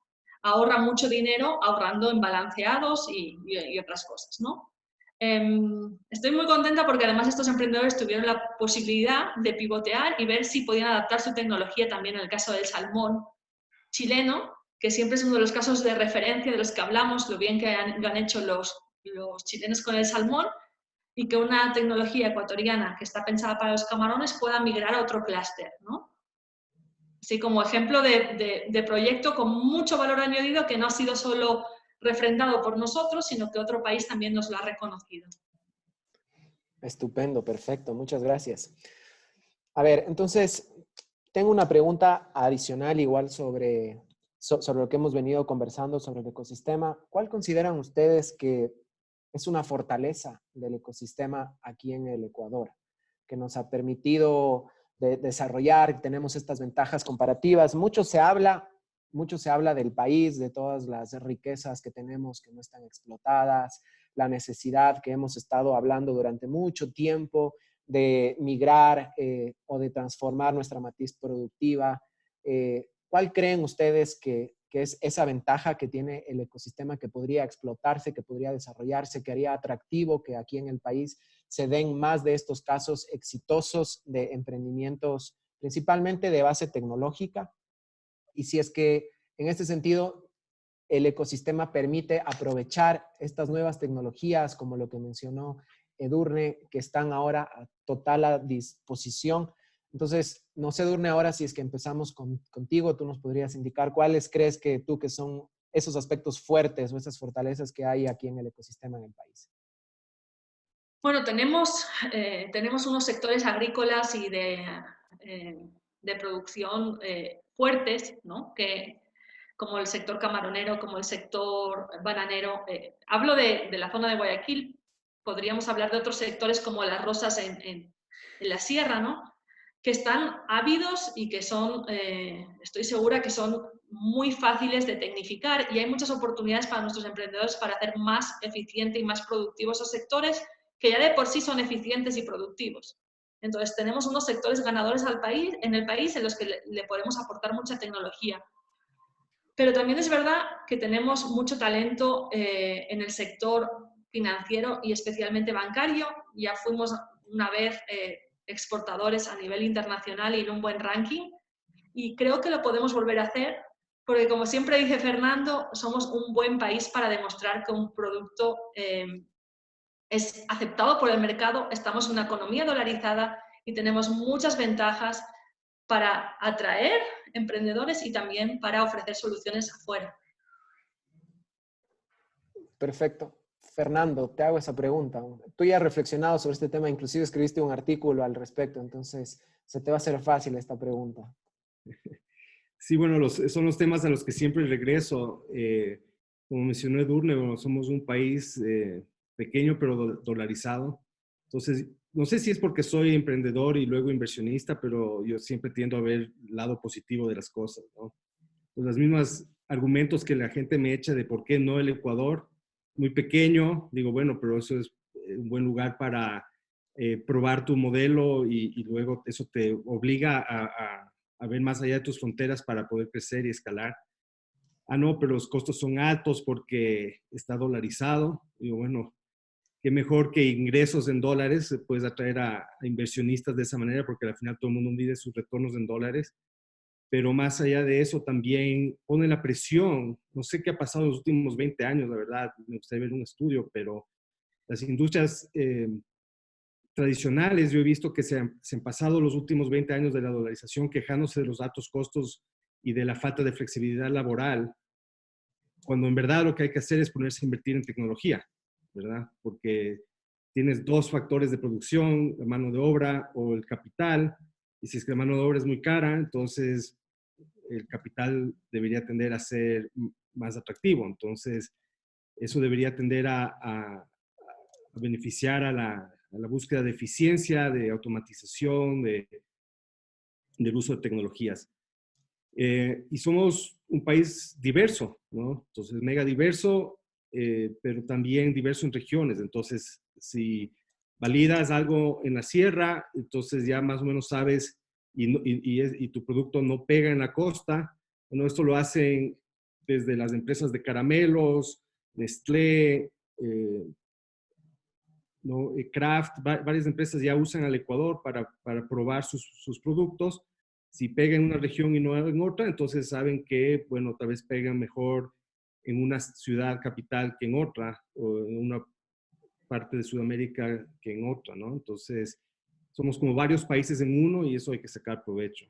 ahorra mucho dinero ahorrando en balanceados y otras cosas, ¿no? Estoy muy contenta porque además estos emprendedores tuvieron la posibilidad de pivotear y ver si podían adaptar su tecnología también en el caso del salmón chileno, que siempre es uno de los casos de referencia de los que hablamos, lo bien que lo han hecho los chilenos con el salmón, y que una tecnología ecuatoriana que está pensada para los camarones pueda migrar a otro clúster, ¿no? Así como ejemplo de proyecto con mucho valor añadido que no ha sido solo refrendado por nosotros, sino que otro país también nos lo ha reconocido. Estupendo, perfecto, muchas gracias. A ver, entonces, tengo una pregunta adicional igual sobre lo que hemos venido conversando sobre el ecosistema. ¿Cuál consideran ustedes que es una fortaleza del ecosistema aquí en el Ecuador, que nos ha permitido desarrollar, tenemos estas ventajas comparativas? Mucho se habla del país, de todas las riquezas que tenemos que no están explotadas, la necesidad que hemos estado hablando durante mucho tiempo de migrar o de transformar nuestra matriz productiva. ¿Cuál creen ustedes que es esa ventaja que tiene el ecosistema que podría explotarse, que podría desarrollarse, que haría atractivo que aquí en el país se den más de estos casos exitosos de emprendimientos, principalmente de base tecnológica? Y si es que en este sentido el ecosistema permite aprovechar estas nuevas tecnologías, como lo que mencionó Edurne, que están ahora a total disposición. Entonces, no sé, Edurne, ahora si es que empezamos contigo, tú nos podrías indicar cuáles crees que tú que son esos aspectos fuertes o esas fortalezas que hay aquí en el ecosistema en el país. Bueno, tenemos unos sectores agrícolas y de producción fuertes, ¿no? Como el sector camaronero, como el sector bananero. Hablo de la zona de Guayaquil. Podríamos hablar de otros sectores como las rosas en la sierra, ¿no? Que están ávidos y que son, estoy segura que son muy fáciles de tecnificar, y hay muchas oportunidades para nuestros emprendedores para hacer más eficiente y más productivos esos sectores que ya de por sí son eficientes y productivos. Entonces tenemos unos sectores ganadores en el país en los que le podemos aportar mucha tecnología. Pero también es verdad que tenemos mucho talento en el sector financiero y especialmente bancario. Ya fuimos una vez exportadores a nivel internacional y en un buen ranking, y creo que lo podemos volver a hacer porque como siempre dice Fernando, somos un buen país para demostrar que un producto es aceptado por el mercado, estamos en una economía dolarizada y tenemos muchas ventajas para atraer emprendedores y también para ofrecer soluciones afuera. Perfecto. Fernando, te hago esa pregunta. Tú ya has reflexionado sobre este tema, inclusive escribiste un artículo al respecto, entonces se te va a hacer fácil esta pregunta. Sí, bueno, son los temas a los que siempre regreso. Como mencionó Edurne, bueno, somos un país pequeño pero dolarizado. Entonces, no sé si es porque soy emprendedor y luego inversionista, pero yo siempre tiendo a ver el lado positivo de las cosas, ¿no? Pues los mismos argumentos que la gente me echa de por qué no el Ecuador, muy pequeño, digo, bueno, pero eso es un buen lugar para probar tu modelo y luego eso te obliga a ver más allá de tus fronteras para poder crecer y escalar. Ah, no, pero los costos son altos porque está dolarizado. Digo, bueno, qué mejor que ingresos en dólares, puedes atraer a inversionistas de esa manera porque al final todo el mundo mide sus retornos en dólares. Pero más allá de eso también pone la presión. No sé qué ha pasado en los últimos 20 años, la verdad, me gustaría ver un estudio, pero las industrias tradicionales, yo he visto que se han pasado los últimos 20 años de la dolarización quejándose de los altos costos y de la falta de flexibilidad laboral, cuando en verdad lo que hay que hacer es ponerse a invertir en tecnología, ¿verdad? Porque tienes dos factores de producción, la mano de obra o el capital, y si es que la mano de obra es muy cara, entonces el capital debería tender a ser más atractivo. Entonces, eso debería tender a beneficiar a la búsqueda de eficiencia, de automatización, del uso de tecnologías. Y somos un país diverso, ¿no? Entonces, mega diverso, pero también diverso en regiones. Entonces, si validas algo en la sierra, entonces ya más o menos sabes y tu producto no pega en la costa. Bueno, esto lo hacen desde las empresas de caramelos, Nestlé, ¿no? Kraft, varias empresas ya usan al Ecuador para probar sus productos. Si pega en una región y no en otra, entonces saben que, bueno, tal vez pegan mejor en una ciudad capital que en otra, o en una parte de Sudamérica que en otra, ¿no? Entonces, somos como varios países en uno y eso hay que sacar provecho.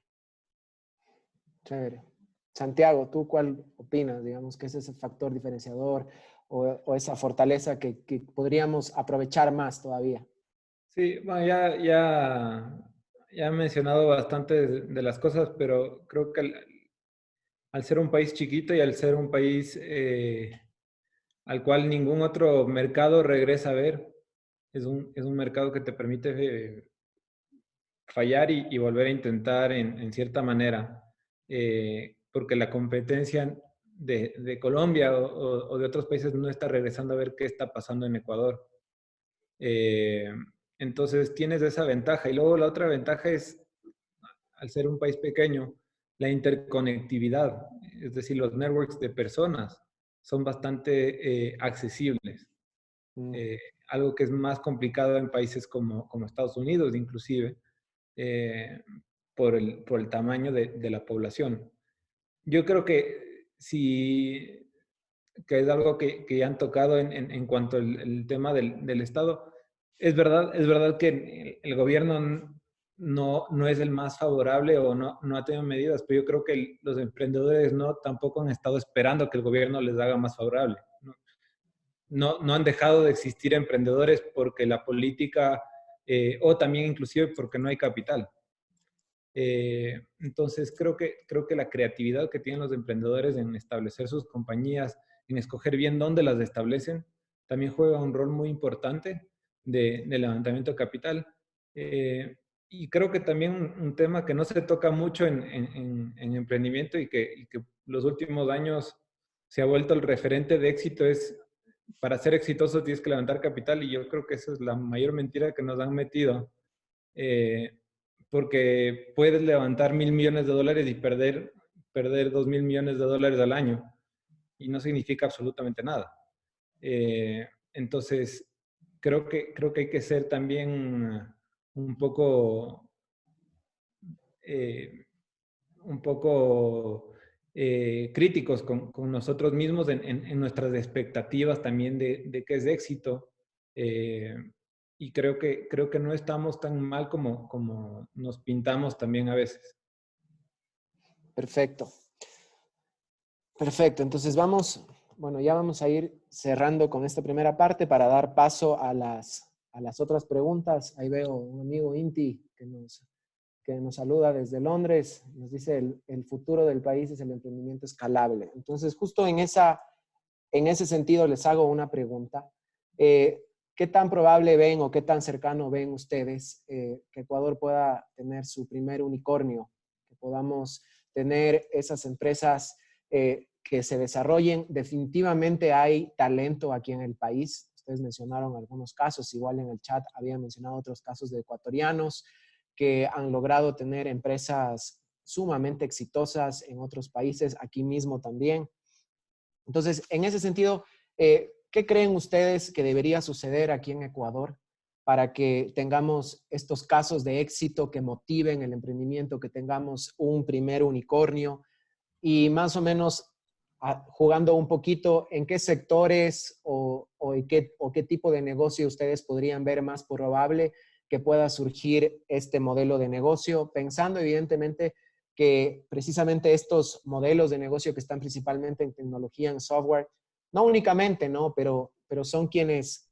Chévere. Santiago, ¿tú cuál opinas? Digamos que ese es el factor diferenciador o esa fortaleza que podríamos aprovechar más todavía. Sí, bueno, ya he mencionado bastante de las cosas, pero creo que al ser un país chiquito y al ser un país al cual ningún otro mercado regresa a ver, es un mercado que te permite fallar y volver a intentar en cierta manera, porque la competencia de Colombia o de otros países no está regresando a ver qué está pasando en Ecuador. Eh, entonces tienes esa ventaja. Y luego la otra ventaja es, al ser un país pequeño, la interconectividad, es decir, los networks de personas son bastante accesibles. Mm, Eh, Algo que es más complicado en países como Estados Unidos, inclusive, eh, por el tamaño de la población. Yo creo que sí, que es algo que ya han tocado en cuanto al el tema del Estado. Es verdad que el gobierno no es el más favorable o no ha tenido medidas, pero yo creo que los emprendedores no tampoco han estado esperando que el gobierno les haga más favorable. No han dejado de existir emprendedores porque la política, o también inclusive porque no hay capital. Entonces, creo que la creatividad que tienen los emprendedores en establecer sus compañías, en escoger bien dónde las establecen, también juega un rol muy importante de levantamiento de capital. Y creo que también un tema que no se toca mucho en emprendimiento y que los últimos años se ha vuelto el referente de éxito es, para ser exitoso tienes que levantar capital, y yo creo que esa es la mayor mentira que nos han metido. Eh, Porque puedes levantar $1.000 millones y perder $2.000 millones al año y no significa absolutamente nada. Entonces, creo que hay que ser también un poco, eh, un poco críticos con nosotros mismos en nuestras expectativas también de qué es éxito. Y creo que no estamos tan mal como nos pintamos también a veces. Perfecto. Perfecto. Entonces bueno, ya vamos a ir cerrando con esta primera parte para dar paso a las otras preguntas. Ahí veo un amigo Inti que nos saluda desde Londres. Nos dice, el futuro del país es el emprendimiento escalable. Entonces, justo en ese sentido les hago una pregunta. ¿Qué tan probable ven o qué tan cercano ven ustedes que Ecuador pueda tener su primer unicornio? Que podamos tener esas empresas que se desarrollen. Definitivamente hay talento aquí en el país. Ustedes mencionaron algunos casos, igual en el chat habían mencionado otros casos de ecuatorianos que han logrado tener empresas sumamente exitosas en otros países, aquí mismo también. Entonces, en ese sentido, ¿qué creen ustedes que debería suceder aquí en Ecuador para que tengamos estos casos de éxito que motiven el emprendimiento, que tengamos un primer unicornio y más o menos jugando un poquito en qué sectores o qué tipo de negocio ustedes podrían ver más probable que pueda surgir este modelo de negocio, pensando evidentemente que precisamente estos modelos de negocio que están principalmente en tecnología, en software, no únicamente, ¿no? Pero son quienes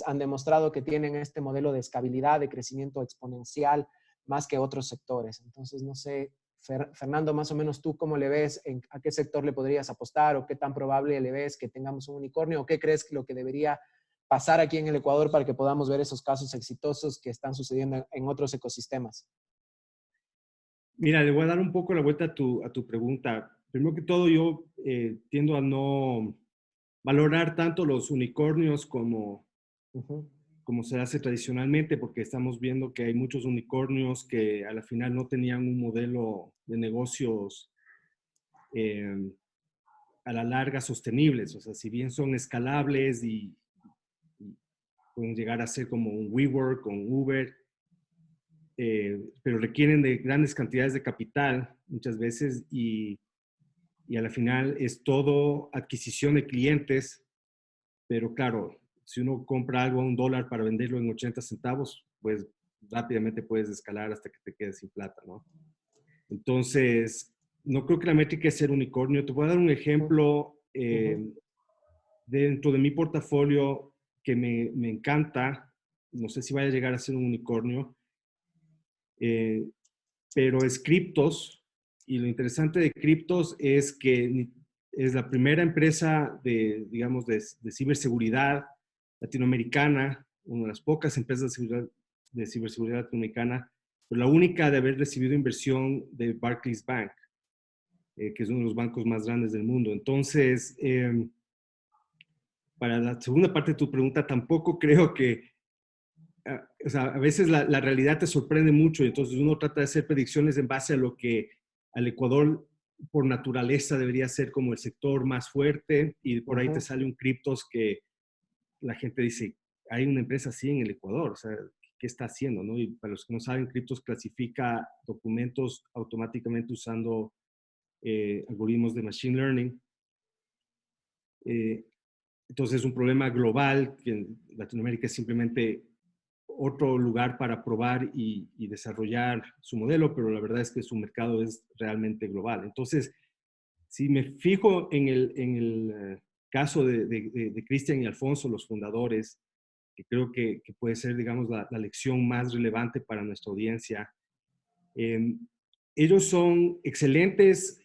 han demostrado que tienen este modelo de escalabilidad, de crecimiento exponencial, más que otros sectores. Entonces, no sé, Fernando, más o menos tú, ¿cómo le ves? ¿A qué sector le podrías apostar? ¿O qué tan probable le ves que tengamos un unicornio? ¿O qué crees que lo que debería pasar aquí en el Ecuador para que podamos ver esos casos exitosos que están sucediendo en otros ecosistemas? Mira, le voy a dar un poco la vuelta a tu pregunta. Primero que todo, yo tiendo a no valorar tanto los unicornios como se hace tradicionalmente, porque estamos viendo que hay muchos unicornios que a la final no tenían un modelo de negocios a la larga sostenibles. O sea, si bien son escalables y pueden llegar a ser como un WeWork o un Uber, pero requieren de grandes cantidades de capital muchas veces y a la final es todo adquisición de clientes, pero claro, si uno compra algo a $1 para venderlo en 80 centavos, pues rápidamente puedes escalar hasta que te quedes sin plata, ¿no? Entonces, no creo que la métrica es ser unicornio. Te voy a dar un ejemplo dentro de mi portafolio que me encanta. No sé si vaya a llegar a ser un unicornio, pero es Cryptos. Y lo interesante de Cryptos es que es la primera empresa digamos, de ciberseguridad latinoamericana, una de las pocas empresas de ciberseguridad latinoamericana, pero la única de haber recibido inversión de Barclays Bank, que es uno de los bancos más grandes del mundo. Entonces, para la segunda parte de tu pregunta, tampoco creo que, o sea, a veces la realidad te sorprende mucho y entonces uno trata de hacer predicciones en base a lo que al Ecuador por naturaleza debería ser como el sector más fuerte y por ahí te sale un Cryptos que la gente dice, hay una empresa así en el Ecuador, o sea, ¿qué está haciendo? ¿No? Y para los que no saben, Cryptos clasifica documentos automáticamente usando algoritmos de Machine Learning. Entonces es un problema global que en Latinoamérica es simplemente otro lugar para probar y desarrollar su modelo, pero la verdad es que su mercado es realmente global. Entonces, si me fijo en el caso de Cristian y Alfonso, los fundadores, que creo que puede ser, digamos, la lección más relevante para nuestra audiencia, ellos son excelentes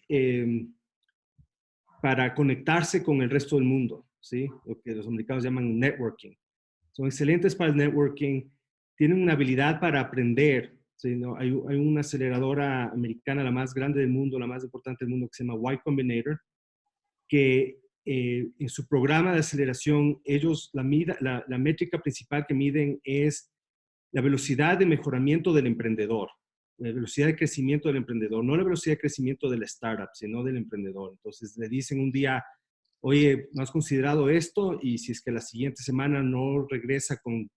para conectarse con el resto del mundo, ¿sí? Lo que los americanos llaman networking. Son excelentes para el networking, tienen una habilidad para aprender, ¿sí? ¿No? Hay una aceleradora americana, la más grande del mundo, la más importante del mundo, que se llama Y Combinator, que en su programa de aceleración, ellos, la métrica principal que miden es la velocidad de mejoramiento del emprendedor, la velocidad de crecimiento del emprendedor, no la velocidad de crecimiento de la startup, sino del emprendedor. Entonces le dicen un día, oye, ¿no has considerado esto? Y si es que la siguiente semana no regresa con,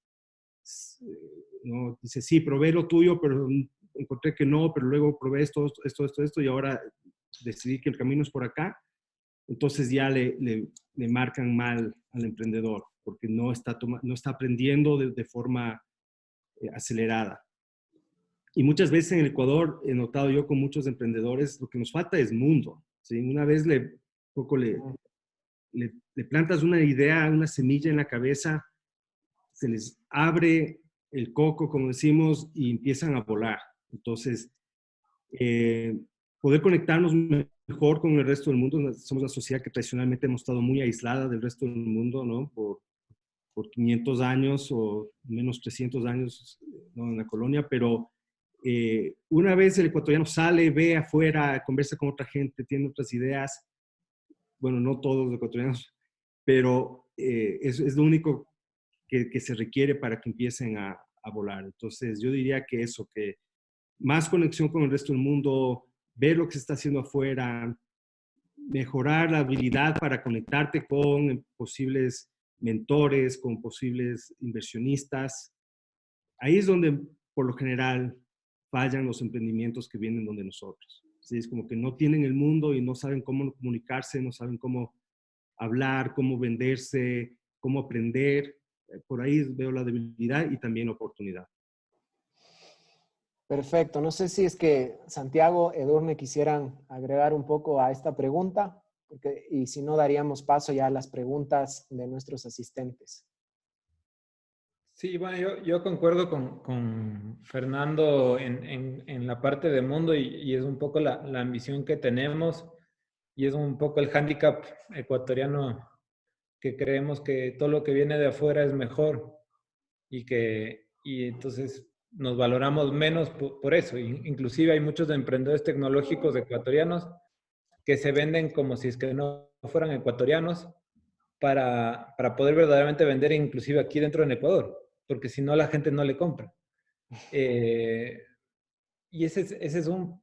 no, dice, sí, probé lo tuyo, pero encontré que no, pero luego probé esto, y ahora decidir que el camino es por acá, entonces ya le marcan mal al emprendedor, porque no está aprendiendo de forma acelerada. Y muchas veces en el Ecuador, he notado yo con muchos emprendedores, lo que nos falta es mundo, ¿sí? Una vez le plantas una idea, una semilla en la cabeza, se les abre el coco, como decimos, y empiezan a volar. Entonces, poder conectarnos mejor con el resto del mundo. Somos una sociedad que tradicionalmente hemos estado muy aislada del resto del mundo, ¿no? Por 500 años o menos 300 años, ¿no? En la colonia, pero una vez el ecuatoriano sale, ve afuera, conversa con otra gente, tiene otras ideas, bueno, no todos los ecuatorianos, pero es lo único que se requiere para que empiecen a volar. Entonces, yo diría que eso, que más conexión con el resto del mundo, ver lo que se está haciendo afuera, mejorar la habilidad para conectarte con posibles mentores, con posibles inversionistas. Ahí es donde, por lo general, fallan los emprendimientos que vienen donde nosotros. ¿Sí? Es como que no tienen el mundo y no saben cómo comunicarse, no saben cómo hablar, cómo venderse, cómo aprender. Por ahí veo la debilidad y también la oportunidad. Perfecto. No sé si es que Santiago, Edurne quisieran agregar un poco a esta pregunta, y si no, daríamos paso ya a las preguntas de nuestros asistentes. Sí, bueno, yo concuerdo con Fernando en la parte de mundo y es un poco la ambición que tenemos y es un poco el hándicap ecuatoriano que creemos que todo lo que viene de afuera es mejor y entonces nos valoramos menos por eso. Inclusive hay muchos emprendedores tecnológicos ecuatorianos que se venden como si es que no fueran ecuatorianos para poder verdaderamente vender inclusive aquí dentro en Ecuador, porque si no la gente no le compra. Y ese es un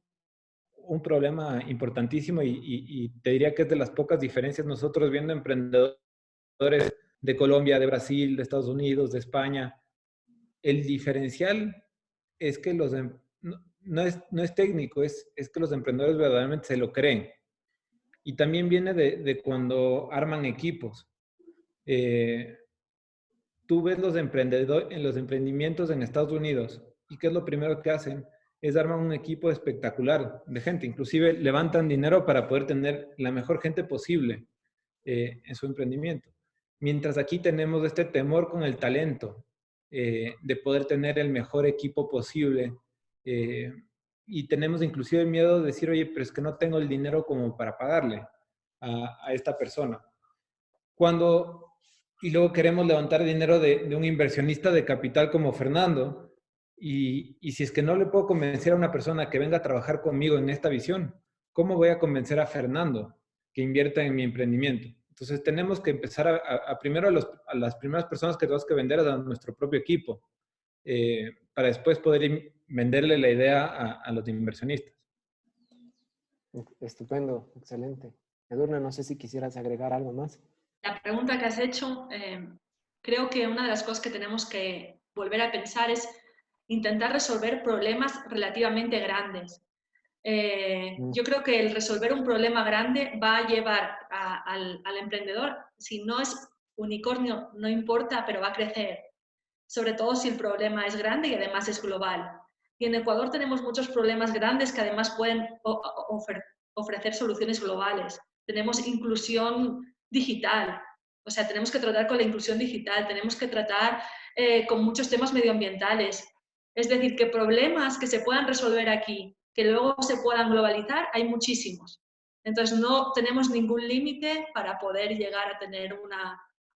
problema importantísimo y te diría que es de las pocas diferencias nosotros viendo emprendedores de Colombia, de Brasil, de Estados Unidos, de España. El diferencial es que no es técnico, es que los emprendedores verdaderamente se lo creen. Y también viene de cuando arman equipos. Tú ves los emprendimientos en Estados Unidos y ¿qué es lo primero que hacen? Es armar un equipo espectacular de gente. Inclusive levantan dinero para poder tener la mejor gente posible en su emprendimiento. Mientras aquí tenemos este temor con el talento, de poder tener el mejor equipo posible. Y tenemos inclusive el miedo de decir, oye, pero es que no tengo el dinero como para pagarle a esta persona. Y luego queremos levantar dinero de un inversionista de capital como Fernando, y si es que no le puedo convencer a una persona que venga a trabajar conmigo en esta visión, ¿cómo voy a convencer a Fernando que invierta en mi emprendimiento? Entonces tenemos que empezar primero a las primeras personas que tenemos que vender a nuestro propio equipo, para después poder venderle la idea a los inversionistas. Estupendo, excelente. Edurne, no sé si quisieras agregar algo más. La pregunta que has hecho, creo que una de las cosas que tenemos que volver a pensar es intentar resolver problemas relativamente grandes. Yo creo que el resolver un problema grande va a llevar al emprendedor, si no es unicornio, no importa, pero va a crecer, sobre todo si el problema es grande y además es global. Y en Ecuador tenemos muchos problemas grandes que además pueden ofrecer soluciones globales. Tenemos inclusión digital, o sea, tenemos que tratar con la inclusión digital, tenemos que tratar con muchos temas medioambientales. Es decir, que problemas que se puedan resolver aquí, que luego se puedan globalizar, hay muchísimos. Entonces, no tenemos ningún límite para poder llegar a tener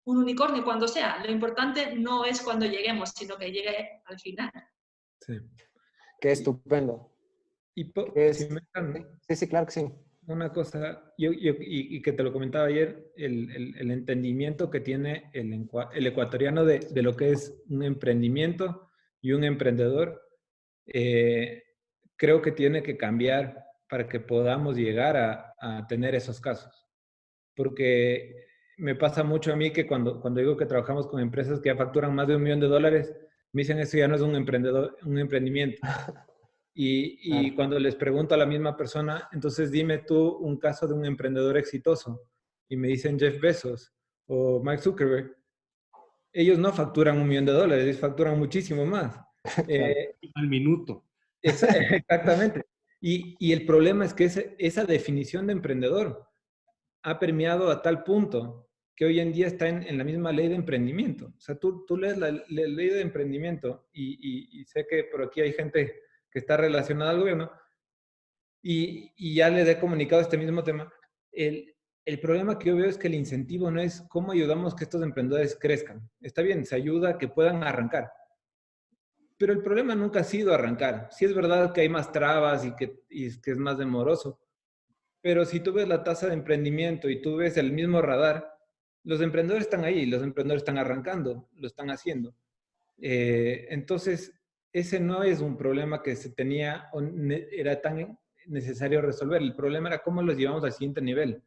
un unicornio cuando sea. Lo importante no es cuando lleguemos, sino que llegue al final. Sí. Qué estupendo. Sí, claro que sí. Una cosa, y que te lo comentaba ayer, el entendimiento que tiene el ecuatoriano de lo que es un emprendimiento y un emprendedor, creo que tiene que cambiar para que podamos llegar a tener esos casos. Porque me pasa mucho a mí que cuando digo que trabajamos con empresas que ya facturan más de $1 millón, me dicen eso ya no es un emprendimiento. Y Claro. cuando les pregunto a la misma persona, entonces dime tú un caso de un emprendedor exitoso, y me dicen Jeff Bezos o Mark Zuckerberg, ellos no facturan $1.000.000, ellos facturan muchísimo más. Claro. Al minuto. Exactamente. Y el problema es que esa definición de emprendedor ha permeado a tal punto que hoy en día está en la misma ley de emprendimiento. O sea, tú lees la ley de emprendimiento y sé que por aquí hay gente que está relacionada al gobierno y ya les he comunicado este mismo tema. El problema que yo veo es que el incentivo no es cómo ayudamos que estos emprendedores crezcan. Está bien, se ayuda a que puedan arrancar, pero el problema nunca ha sido arrancar. Sí es verdad que hay más trabas y que es más demoroso, pero si tú ves la tasa de emprendimiento y tú ves el mismo radar, los emprendedores están ahí, los emprendedores están arrancando, lo están haciendo. Entonces, ese no es un problema que se tenía o era tan necesario resolver. El problema era cómo los llevamos al siguiente nivel.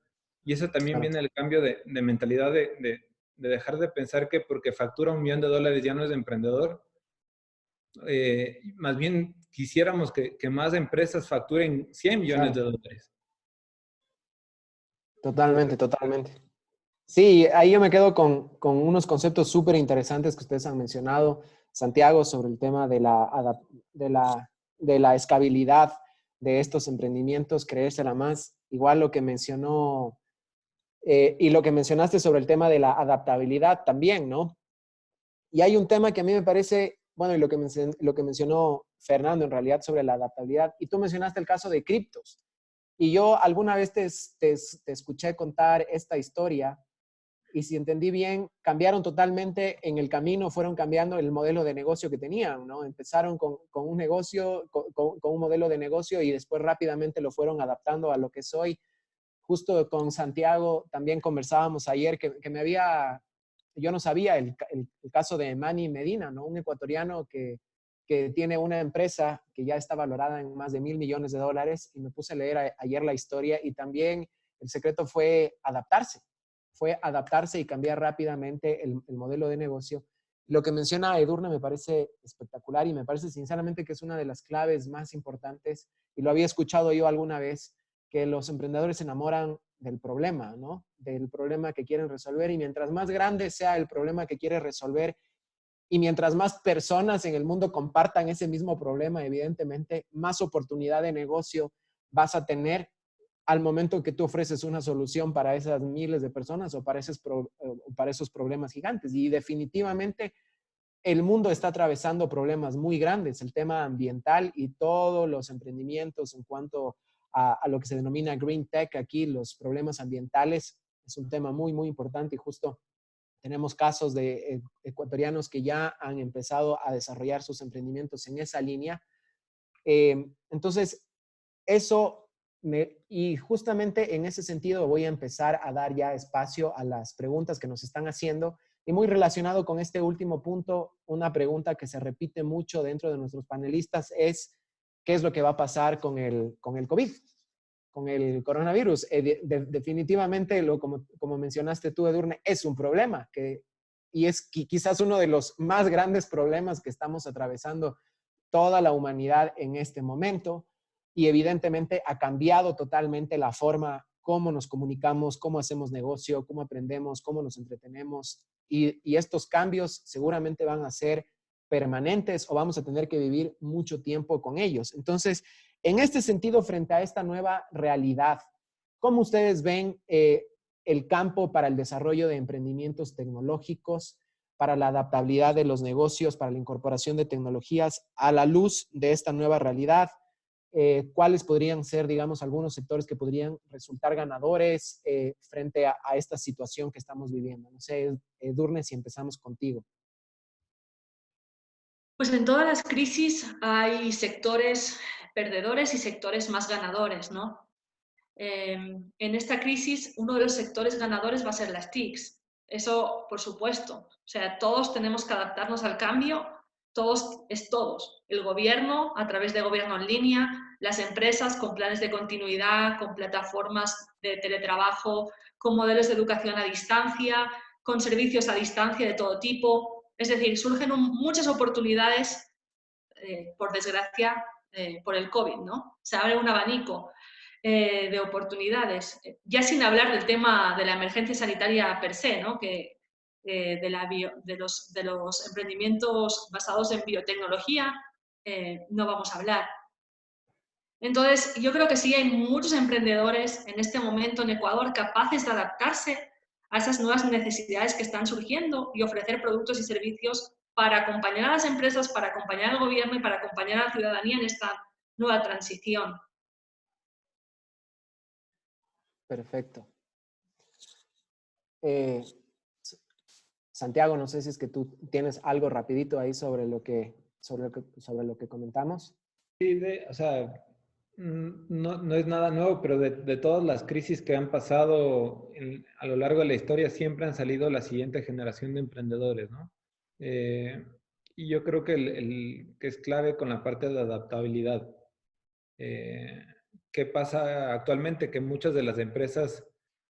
Y eso también Claro. viene del cambio de mentalidad de dejar de pensar que porque factura $1.000.000 ya no es emprendedor. Más bien quisiéramos que más empresas facturen $100 millones. Claro. Totalmente, totalmente. Sí, ahí yo me quedo con unos conceptos súper interesantes que ustedes han mencionado, Santiago, sobre el tema de de la escalabilidad de estos emprendimientos, creérsela más. Igual lo que mencionó, y lo que mencionaste sobre el tema de la adaptabilidad también, ¿no? Y hay un tema que a mí me parece, bueno, y lo que mencionó Fernando en realidad sobre la adaptabilidad, y tú mencionaste el caso de criptos. Y yo alguna vez te escuché contar esta historia y si entendí bien, cambiaron totalmente en el camino, fueron cambiando el modelo de negocio que tenían, ¿no? Empezaron con un negocio, con un modelo de negocio y después rápidamente lo fueron adaptando a lo que soy. Justo con Santiago también conversábamos ayer yo no sabía el caso de Manny Medina, ¿no? Un ecuatoriano que tiene una empresa que ya está valorada en más de $1.000 millones y me puse a leer ayer la historia y también el secreto fue adaptarse y cambiar rápidamente el modelo de negocio. Lo que menciona Edurne me parece espectacular y me parece sinceramente que es una de las claves más importantes y lo había escuchado yo alguna vez, que los emprendedores se enamoran del problema, ¿no? Del problema que quieren resolver y mientras más grande sea el problema que quiere resolver y mientras más personas en el mundo compartan ese mismo problema, evidentemente, más oportunidad de negocio vas a tener al momento que tú ofreces una solución para esas miles de personas o para esos problemas gigantes. Y definitivamente el mundo está atravesando problemas muy grandes, el tema ambiental y todos los emprendimientos en cuanto a lo que se denomina Green Tech aquí, los problemas ambientales, es un tema muy, muy importante y justo tenemos casos de ecuatorianos que ya han empezado a desarrollar sus emprendimientos en esa línea. Entonces, y justamente en ese sentido voy a empezar a dar ya espacio a las preguntas que nos están haciendo. Y muy relacionado con este último punto, una pregunta que se repite mucho dentro de nuestros panelistas es, ¿qué es lo que va a pasar con el COVID? Con el coronavirus. Definitivamente, como mencionaste tú, Edurne, es un problema y es quizás uno de los más grandes problemas que estamos atravesando toda la humanidad en este momento y evidentemente ha cambiado totalmente la forma cómo nos comunicamos, cómo hacemos negocio, cómo aprendemos, cómo nos entretenemos y estos cambios seguramente van a ser permanentes o vamos a tener que vivir mucho tiempo con ellos. Entonces, en este sentido, frente a esta nueva realidad, ¿cómo ustedes ven el campo para el desarrollo de emprendimientos tecnológicos, para la adaptabilidad de los negocios, para la incorporación de tecnologías a la luz de esta nueva realidad? ¿Cuáles podrían ser, digamos, algunos sectores que podrían resultar ganadores frente a esta situación que estamos viviendo? No sé, Edurne, si empezamos contigo. Pues en todas las crisis hay sectores perdedores y sectores más ganadores, ¿no? En esta crisis, uno de los sectores ganadores va a ser las TICs. Eso, por supuesto. O sea, todos tenemos que adaptarnos al cambio. Todos es todos. El gobierno, a través de gobierno en línea, las empresas con planes de continuidad, con plataformas de teletrabajo, con modelos de educación a distancia, con servicios a distancia de todo tipo. Es decir, surgen muchas oportunidades, por desgracia, por el COVID, ¿no? Se abre un abanico de oportunidades, ya sin hablar del tema de la emergencia sanitaria per se, ¿no? Que, de los emprendimientos basados en biotecnología no vamos a hablar. Entonces, yo creo que sí hay muchos emprendedores en este momento en Ecuador capaces de adaptarse a esas nuevas necesidades que están surgiendo y ofrecer productos y servicios para acompañar a las empresas, para acompañar al gobierno y para acompañar a la ciudadanía en esta nueva transición. Perfecto. Santiago, no sé si es que tú tienes algo rapidito ahí sobre lo que comentamos. Sí, o sea, no es nada nuevo, pero de todas las crisis que han pasado a lo largo de la historia, siempre han salido la siguiente generación de emprendedores, ¿no? Y yo creo que es clave con la parte de adaptabilidad. ¿Qué pasa actualmente? Que muchas de las empresas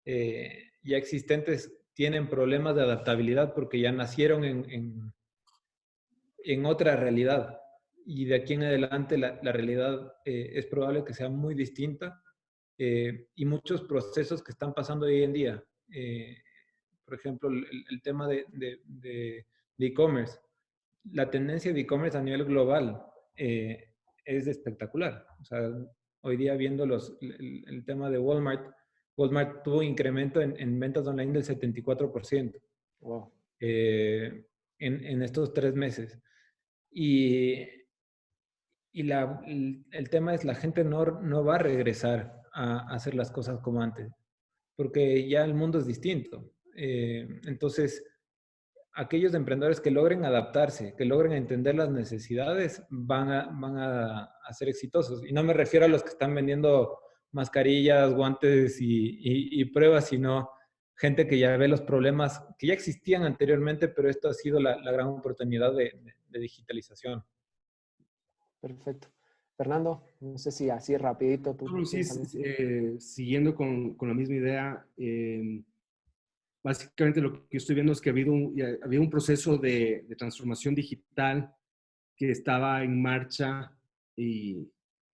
ya existentes tienen problemas de adaptabilidad porque ya nacieron en otra realidad. Y de aquí en adelante la realidad es probable que sea muy distinta y muchos procesos que están pasando hoy en día. Por ejemplo, el tema de e-commerce. La tendencia de e-commerce a nivel global es espectacular. O sea, hoy día viendo el tema de Walmart, Walmart tuvo incremento en ventas online del 74%. Wow. En estos 3 meses. Y el tema es la gente no va a regresar a hacer las cosas como antes, porque ya el mundo es distinto. Entonces, aquellos emprendedores que logren adaptarse, que logren entender las necesidades, van a ser exitosos. Y no me refiero a los que están vendiendo mascarillas, guantes y pruebas, sino gente que ya ve los problemas que ya existían anteriormente, pero esto ha sido la gran oportunidad de digitalización. Perfecto. Fernando, no sé si así rapidito tú. Sí, siguiendo con la misma idea, básicamente lo que yo estoy viendo es que había un proceso de transformación digital que estaba en marcha,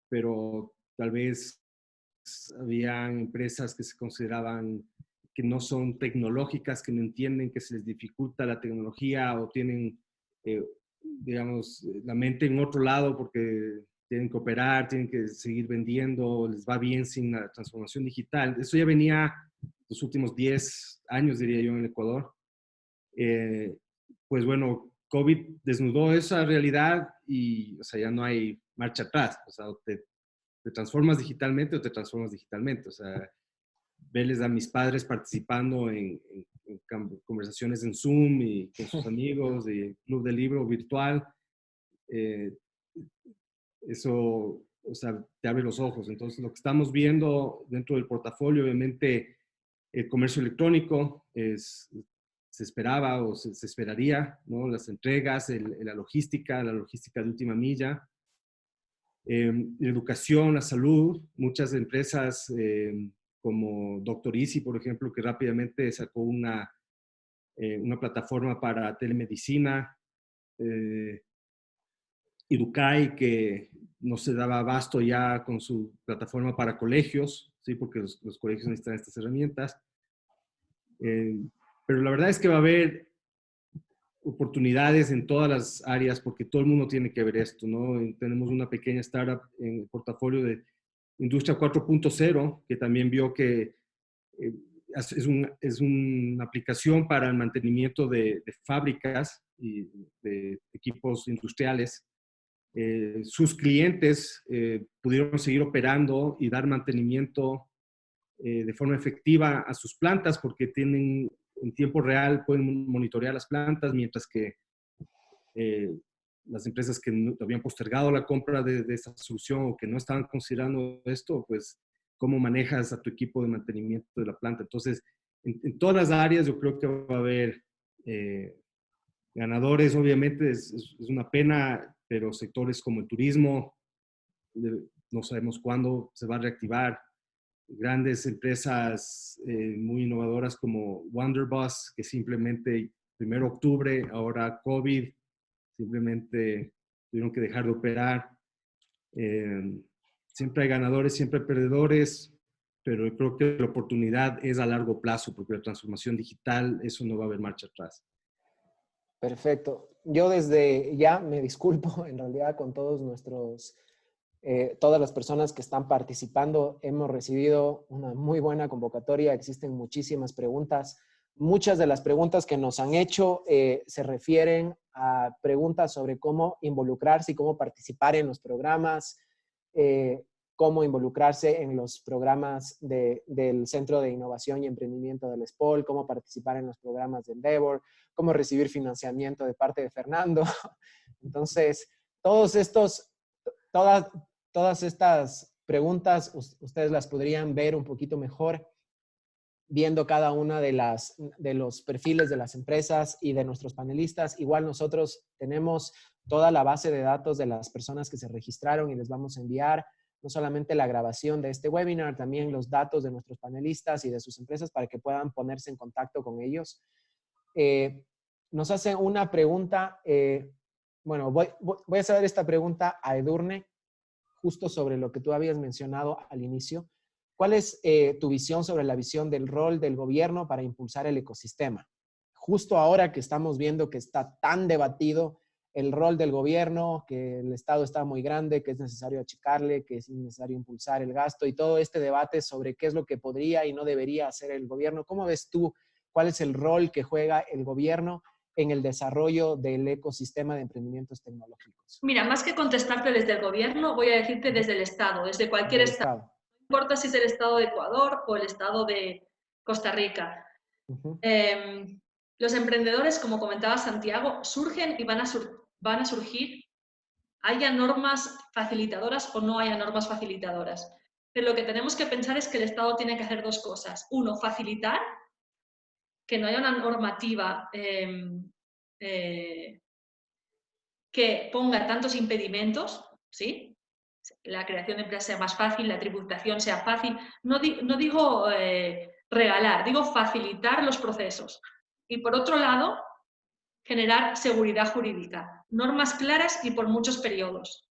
pero tal vez había empresas que se consideraban que no son tecnológicas, que no entienden que se les dificulta la tecnología o tienen, digamos, la mente en otro lado porque tienen que operar, tienen que seguir vendiendo, les va bien sin la transformación digital. Eso ya venía los últimos 10 años, diría yo, en Ecuador. Pues bueno, COVID desnudó esa realidad y, o sea, ya no hay marcha atrás. O sea, te transformas digitalmente o te transformas digitalmente. O sea, verles a mis padres participando en conversaciones en Zoom y con sus amigos y club de libro virtual. Eso, o sea, te abre los ojos. Entonces, lo que estamos viendo dentro del portafolio, obviamente, el comercio electrónico se esperaba o se esperaría, ¿no? Las entregas, la logística de última milla, la educación, la salud. Muchas empresas como Dr. Easy, por ejemplo, que rápidamente sacó una plataforma para telemedicina. Educay, que no se daba abasto ya con su plataforma para colegios, ¿sí? Porque los colegios necesitan estas herramientas. Pero la verdad es que va a haber oportunidades en todas las áreas porque todo el mundo tiene que ver esto, ¿no? Tenemos una pequeña startup en el portafolio de Industria 4.0 que también vio que es una aplicación para el mantenimiento de fábricas y de equipos industriales. Sus clientes pudieron seguir operando y dar mantenimiento de forma efectiva a sus plantas porque tienen en tiempo real, pueden monitorear las plantas, mientras que las empresas que no, habían postergado la compra de esta solución o que no estaban considerando esto, pues cómo manejas a tu equipo de mantenimiento de la planta. Entonces, en todas las áreas yo creo que va a haber ganadores. Obviamente es una pena, pero sectores como el turismo, no sabemos cuándo se va a reactivar. Grandes empresas muy innovadoras como Wonderbus, que simplemente 1 de octubre, ahora COVID, simplemente tuvieron que dejar de operar. Siempre hay ganadores, siempre hay perdedores, pero yo creo que la oportunidad es a largo plazo, porque la transformación digital, eso no va a haber marcha atrás. Perfecto. Yo desde ya me disculpo en realidad con todos todas las personas que están participando. Hemos recibido una muy buena convocatoria, existen muchísimas preguntas. Muchas de las preguntas que nos han hecho se refieren a preguntas sobre cómo involucrarse y cómo participar en los programas, cómo involucrarse en los programas del Centro de Innovación y Emprendimiento del SPOL, cómo participar en los programas de Endeavor, cómo recibir financiamiento de parte de Fernando. Entonces, todas estas preguntas ustedes las podrían ver un poquito mejor viendo cada una de los perfiles de las empresas y de nuestros panelistas. Igual nosotros tenemos toda la base de datos de las personas que se registraron y les vamos a enviar no solamente la grabación de este webinar, también los datos de nuestros panelistas y de sus empresas para que puedan ponerse en contacto con ellos. Nos hacen una pregunta, bueno, voy a hacer esta pregunta a Edurne, justo sobre lo que tú habías mencionado al inicio. ¿Cuál es tu visión sobre la visión del rol del gobierno para impulsar el ecosistema? Justo ahora que estamos viendo que está tan debatido el rol del gobierno, que el Estado está muy grande, que es necesario achicarle, que es necesario impulsar el gasto y todo este debate sobre qué es lo que podría y no debería hacer el gobierno. ¿Cómo ves tú cuál es el rol que juega el gobierno en el desarrollo del ecosistema de emprendimientos tecnológicos? Mira, más que contestarte desde el gobierno, voy a decirte desde el Estado, desde cualquier estado. No importa si es el Estado de Ecuador o el Estado de Costa Rica. Los emprendedores, como comentaba Santiago, surgen y van a surgir, haya normas facilitadoras o no haya normas facilitadoras. Pero lo que tenemos que pensar es que el Estado tiene que hacer dos cosas. Uno, facilitar, que no haya una normativa que ponga tantos impedimentos, ¿sí? La creación de empresas sea más fácil, la tributación sea fácil. No digo regalar, digo facilitar los procesos. Y por otro lado, generar seguridad jurídica, normas claras y por muchos periodos.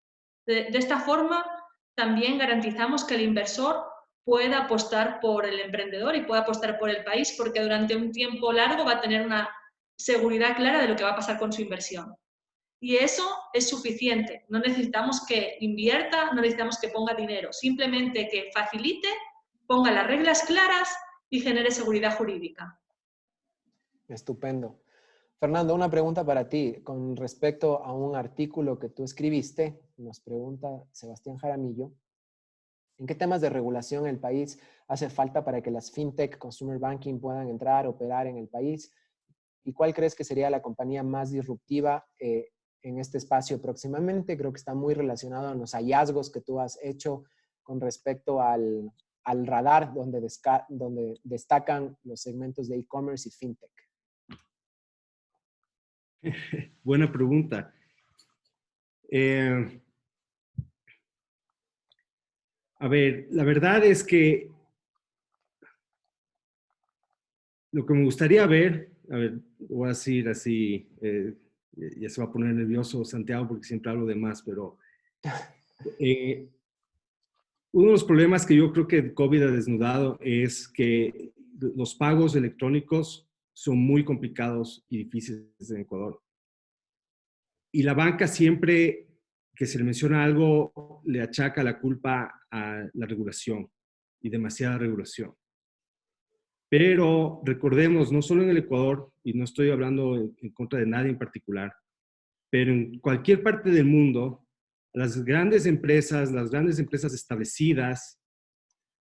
De esta forma, también garantizamos que el inversor pueda apostar por el emprendedor y pueda apostar por el país, porque durante un tiempo largo va a tener una seguridad clara de lo que va a pasar con su inversión. Y eso es suficiente. No necesitamos que invierta, no necesitamos que ponga dinero. Simplemente que facilite, ponga las reglas claras y genere seguridad jurídica. Estupendo. Fernando, una pregunta para ti con respecto a un artículo que tú escribiste. Nos pregunta Sebastián Jaramillo. ¿En qué temas de regulación el país hace falta para que las fintech, consumer banking puedan entrar, operar en el país? ¿Y cuál crees que sería la compañía más disruptiva en este espacio próximamente? Creo que está muy relacionado a los hallazgos que tú has hecho con respecto al radar donde destacan los segmentos de e-commerce y fintech. Buena pregunta. A ver, la verdad es que lo que me gustaría ver, a ver, voy a decir así, ya se va a poner nervioso Santiago porque siempre hablo de más, pero uno de los problemas que yo creo que COVID ha desnudado es que los pagos electrónicos son muy complicados y difíciles en Ecuador. Y la banca siempre que se le menciona algo le achaca la culpa a la regulación y demasiada regulación. Pero recordemos, no solo en el Ecuador, y no estoy hablando en contra de nadie en particular, pero en cualquier parte del mundo, las grandes empresas establecidas,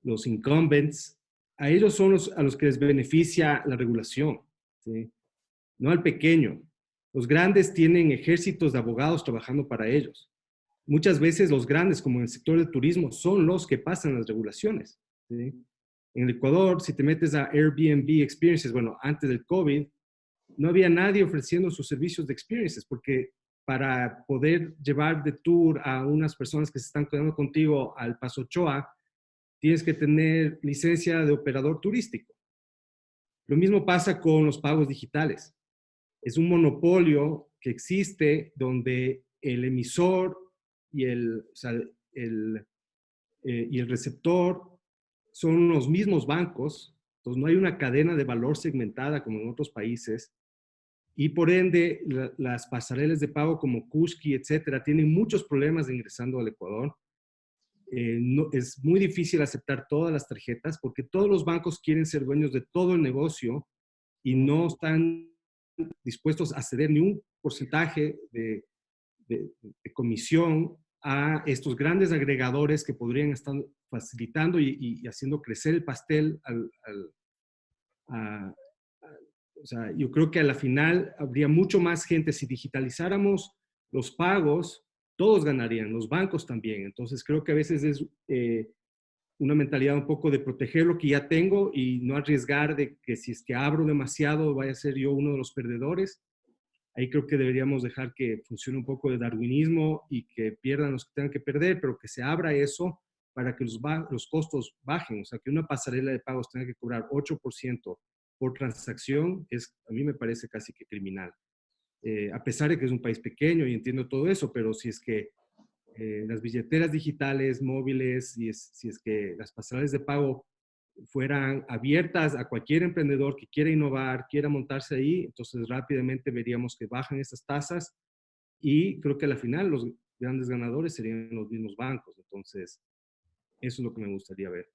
los incumbents, a ellos son a los que les beneficia la regulación, ¿sí? No al pequeño. Los grandes tienen ejércitos de abogados trabajando para ellos. Muchas veces los grandes, como en el sector del turismo, son los que pasan las regulaciones, ¿sí? En el Ecuador, si te metes a Airbnb Experiences, bueno, antes del COVID, no había nadie ofreciendo sus servicios de experiences, porque para poder llevar de tour a unas personas que se están quedando contigo al Paso Ochoa, tienes que tener licencia de operador turístico. Lo mismo pasa con los pagos digitales. Es un monopolio que existe donde el emisor y y el receptor son los mismos bancos, entonces no hay una cadena de valor segmentada como en otros países, y por ende las pasarelas de pago como Kushki, etcétera, tienen muchos problemas ingresando al Ecuador. Es muy difícil aceptar todas las tarjetas porque todos los bancos quieren ser dueños de todo el negocio y no están dispuestos a ceder ni un porcentaje de comisión a estos grandes agregadores que podrían estar facilitando y haciendo crecer el pastel. O sea, yo creo que a la final habría mucho más gente. Si digitalizáramos los pagos, todos ganarían, los bancos también. Entonces creo que a veces es una mentalidad un poco de proteger lo que ya tengo y no arriesgar de que si es que abro demasiado vaya a ser yo uno de los perdedores. Ahí creo que deberíamos dejar que funcione un poco de darwinismo y que pierdan los que tengan que perder, pero que se abra eso para que los costos bajen. O sea, que una pasarela de pagos tenga que cobrar 8% por transacción, a mí me parece casi que criminal. A pesar de que es un país pequeño y entiendo todo eso, pero si es que las billeteras digitales, móviles, si es que las pasarelas de pago fueran abiertas a cualquier emprendedor que quiera innovar, quiera montarse ahí, entonces rápidamente veríamos que bajan estas tasas y creo que a la final los grandes ganadores serían los mismos bancos. Entonces, eso es lo que me gustaría ver.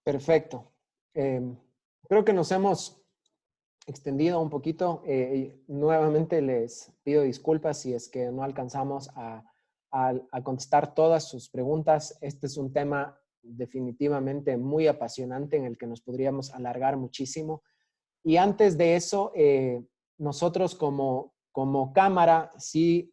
Perfecto. Creo que nos hemos extendido un poquito. Nuevamente les pido disculpas si es que no alcanzamos a contestar todas sus preguntas. Este es un tema definitivamente muy apasionante en el que nos podríamos alargar muchísimo. Y antes de eso, nosotros como cámara sí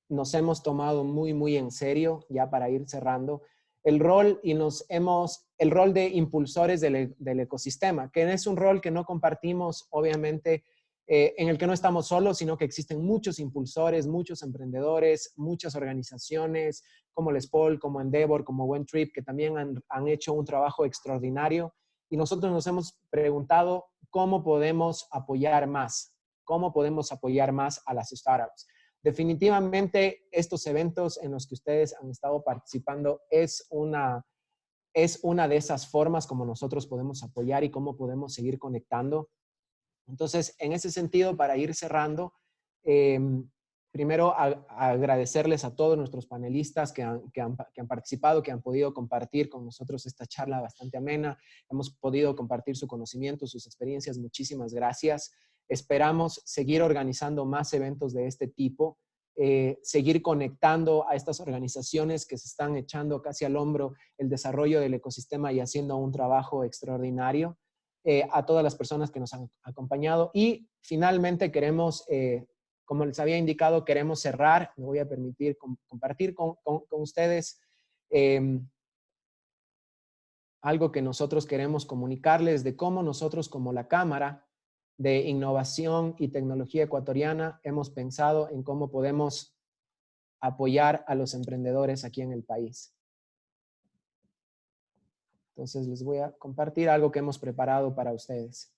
nos hemos tomado muy, muy en serio, ya para ir cerrando, el rol el rol de impulsores del ecosistema, que es un rol que no compartimos, obviamente, en el que no estamos solos, sino que existen muchos impulsores, muchos emprendedores, muchas organizaciones como Les Paul, como Endeavor, como OneTrip, que también han hecho un trabajo extraordinario. Y nosotros nos hemos preguntado cómo podemos apoyar más, cómo podemos apoyar más a las startups. Definitivamente, estos eventos en los que ustedes han estado participando es una de esas formas como nosotros podemos apoyar y cómo podemos seguir conectando. Entonces, en ese sentido, para ir cerrando, primero agradecerles a todos nuestros panelistas que han participado, que han podido compartir con nosotros esta charla bastante amena. Hemos podido compartir su conocimiento, sus experiencias. Muchísimas gracias. Esperamos seguir organizando más eventos de este tipo, seguir conectando a estas organizaciones que se están echando casi al hombro el desarrollo del ecosistema y haciendo un trabajo extraordinario. A todas las personas que nos han acompañado. Y finalmente queremos, como les había indicado, queremos cerrar. Me voy a permitir compartir con ustedes algo que nosotros queremos comunicarles de cómo nosotros como la Cámara de Innovación y Tecnología Ecuatoriana hemos pensado en cómo podemos apoyar a los emprendedores aquí en el país. Entonces les voy a compartir algo que hemos preparado para ustedes.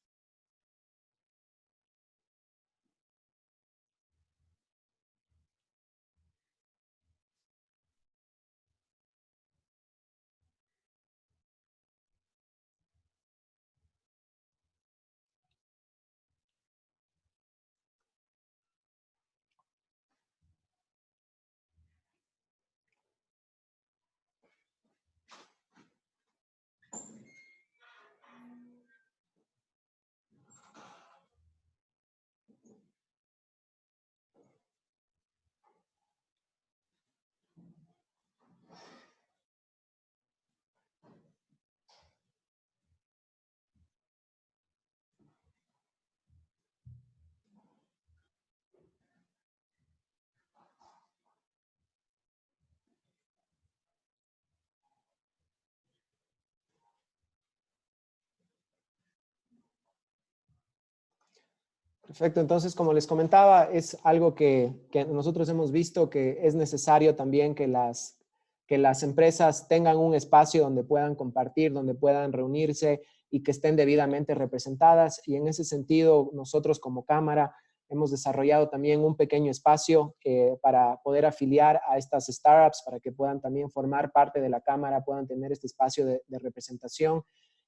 Perfecto, entonces como les comentaba, es algo que nosotros hemos visto que es necesario también que las empresas tengan un espacio donde puedan compartir, donde puedan reunirse y que estén debidamente representadas. Y en ese sentido, nosotros como Cámara hemos desarrollado también un pequeño espacio para poder afiliar a estas startups, para que puedan también formar parte de la cámara, puedan tener este espacio de representación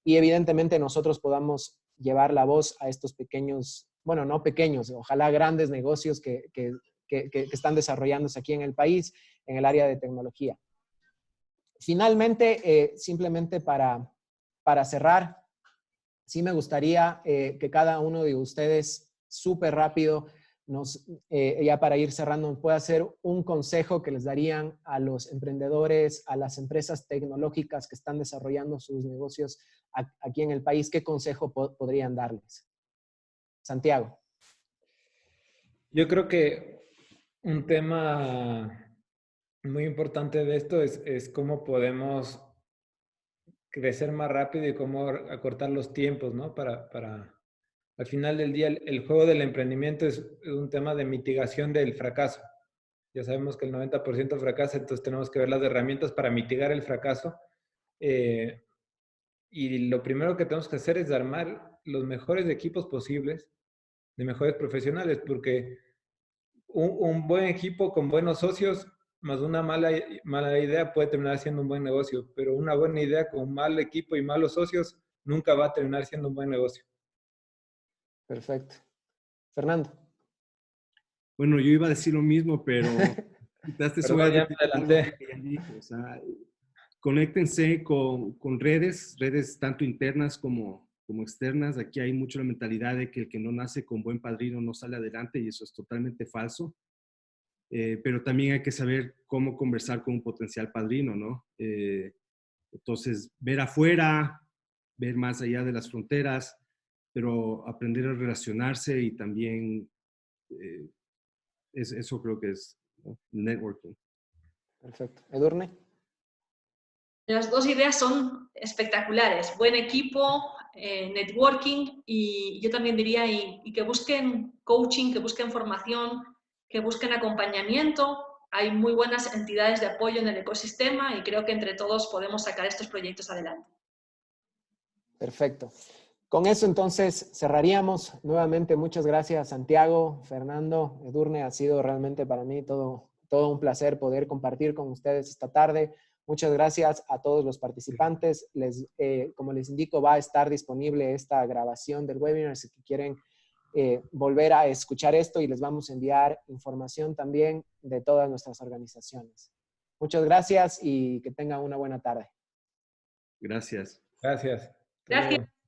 y evidentemente nosotros podamos llevar la voz a estos pequeños, bueno, no pequeños, ojalá grandes negocios que están desarrollándose aquí en el país en el área de tecnología. Finalmente, simplemente para cerrar, sí me gustaría que cada uno de ustedes, súper rápido, ya para ir cerrando, pueda hacer un consejo que les darían a los emprendedores, a las empresas tecnológicas que están desarrollando sus negocios aquí en el país. ¿Qué consejo podrían darles? Santiago. Yo creo que un tema muy importante de esto es cómo podemos crecer más rápido y cómo acortar los tiempos, ¿no? Al final del día, el juego del emprendimiento es un tema de mitigación del fracaso. Ya sabemos que el 90% fracasa, entonces tenemos que ver las herramientas para mitigar el fracaso. Y lo primero que tenemos que hacer es armar los mejores equipos posibles, de mejores profesionales, porque un buen equipo con buenos socios más una mala idea puede terminar siendo un buen negocio, pero una buena idea con un mal equipo y malos socios nunca va a terminar siendo un buen negocio. Perfecto. Fernando. Bueno, yo iba a decir lo mismo, pero quitaste Perdón, ya me adelanté. O sea, conéctense con redes tanto internas como externas. Aquí hay mucho la mentalidad de que el que no nace con buen padrino no sale adelante y eso es totalmente falso. Pero también hay que saber cómo conversar con un potencial padrino, ¿no? Entonces, ver afuera, ver más allá de las fronteras, pero aprender a relacionarse y también eso creo que es, ¿no? Networking. Perfecto. Edurne. Las dos ideas son espectaculares. Buen equipo, networking y yo también diría y que busquen coaching, que busquen formación, que busquen acompañamiento. Hay muy buenas entidades de apoyo en el ecosistema y creo que entre todos podemos sacar estos proyectos adelante. Perfecto. Con eso entonces cerraríamos. Nuevamente muchas gracias Santiago, Fernando, Edurne. Ha sido realmente para mí todo un placer poder compartir con ustedes esta tarde. Muchas gracias a todos los participantes. Como les indico, va a estar disponible esta grabación del webinar si quieren volver a escuchar esto y les vamos a enviar información también de todas nuestras organizaciones. Muchas gracias y que tengan una buena tarde. Gracias. Gracias. Gracias.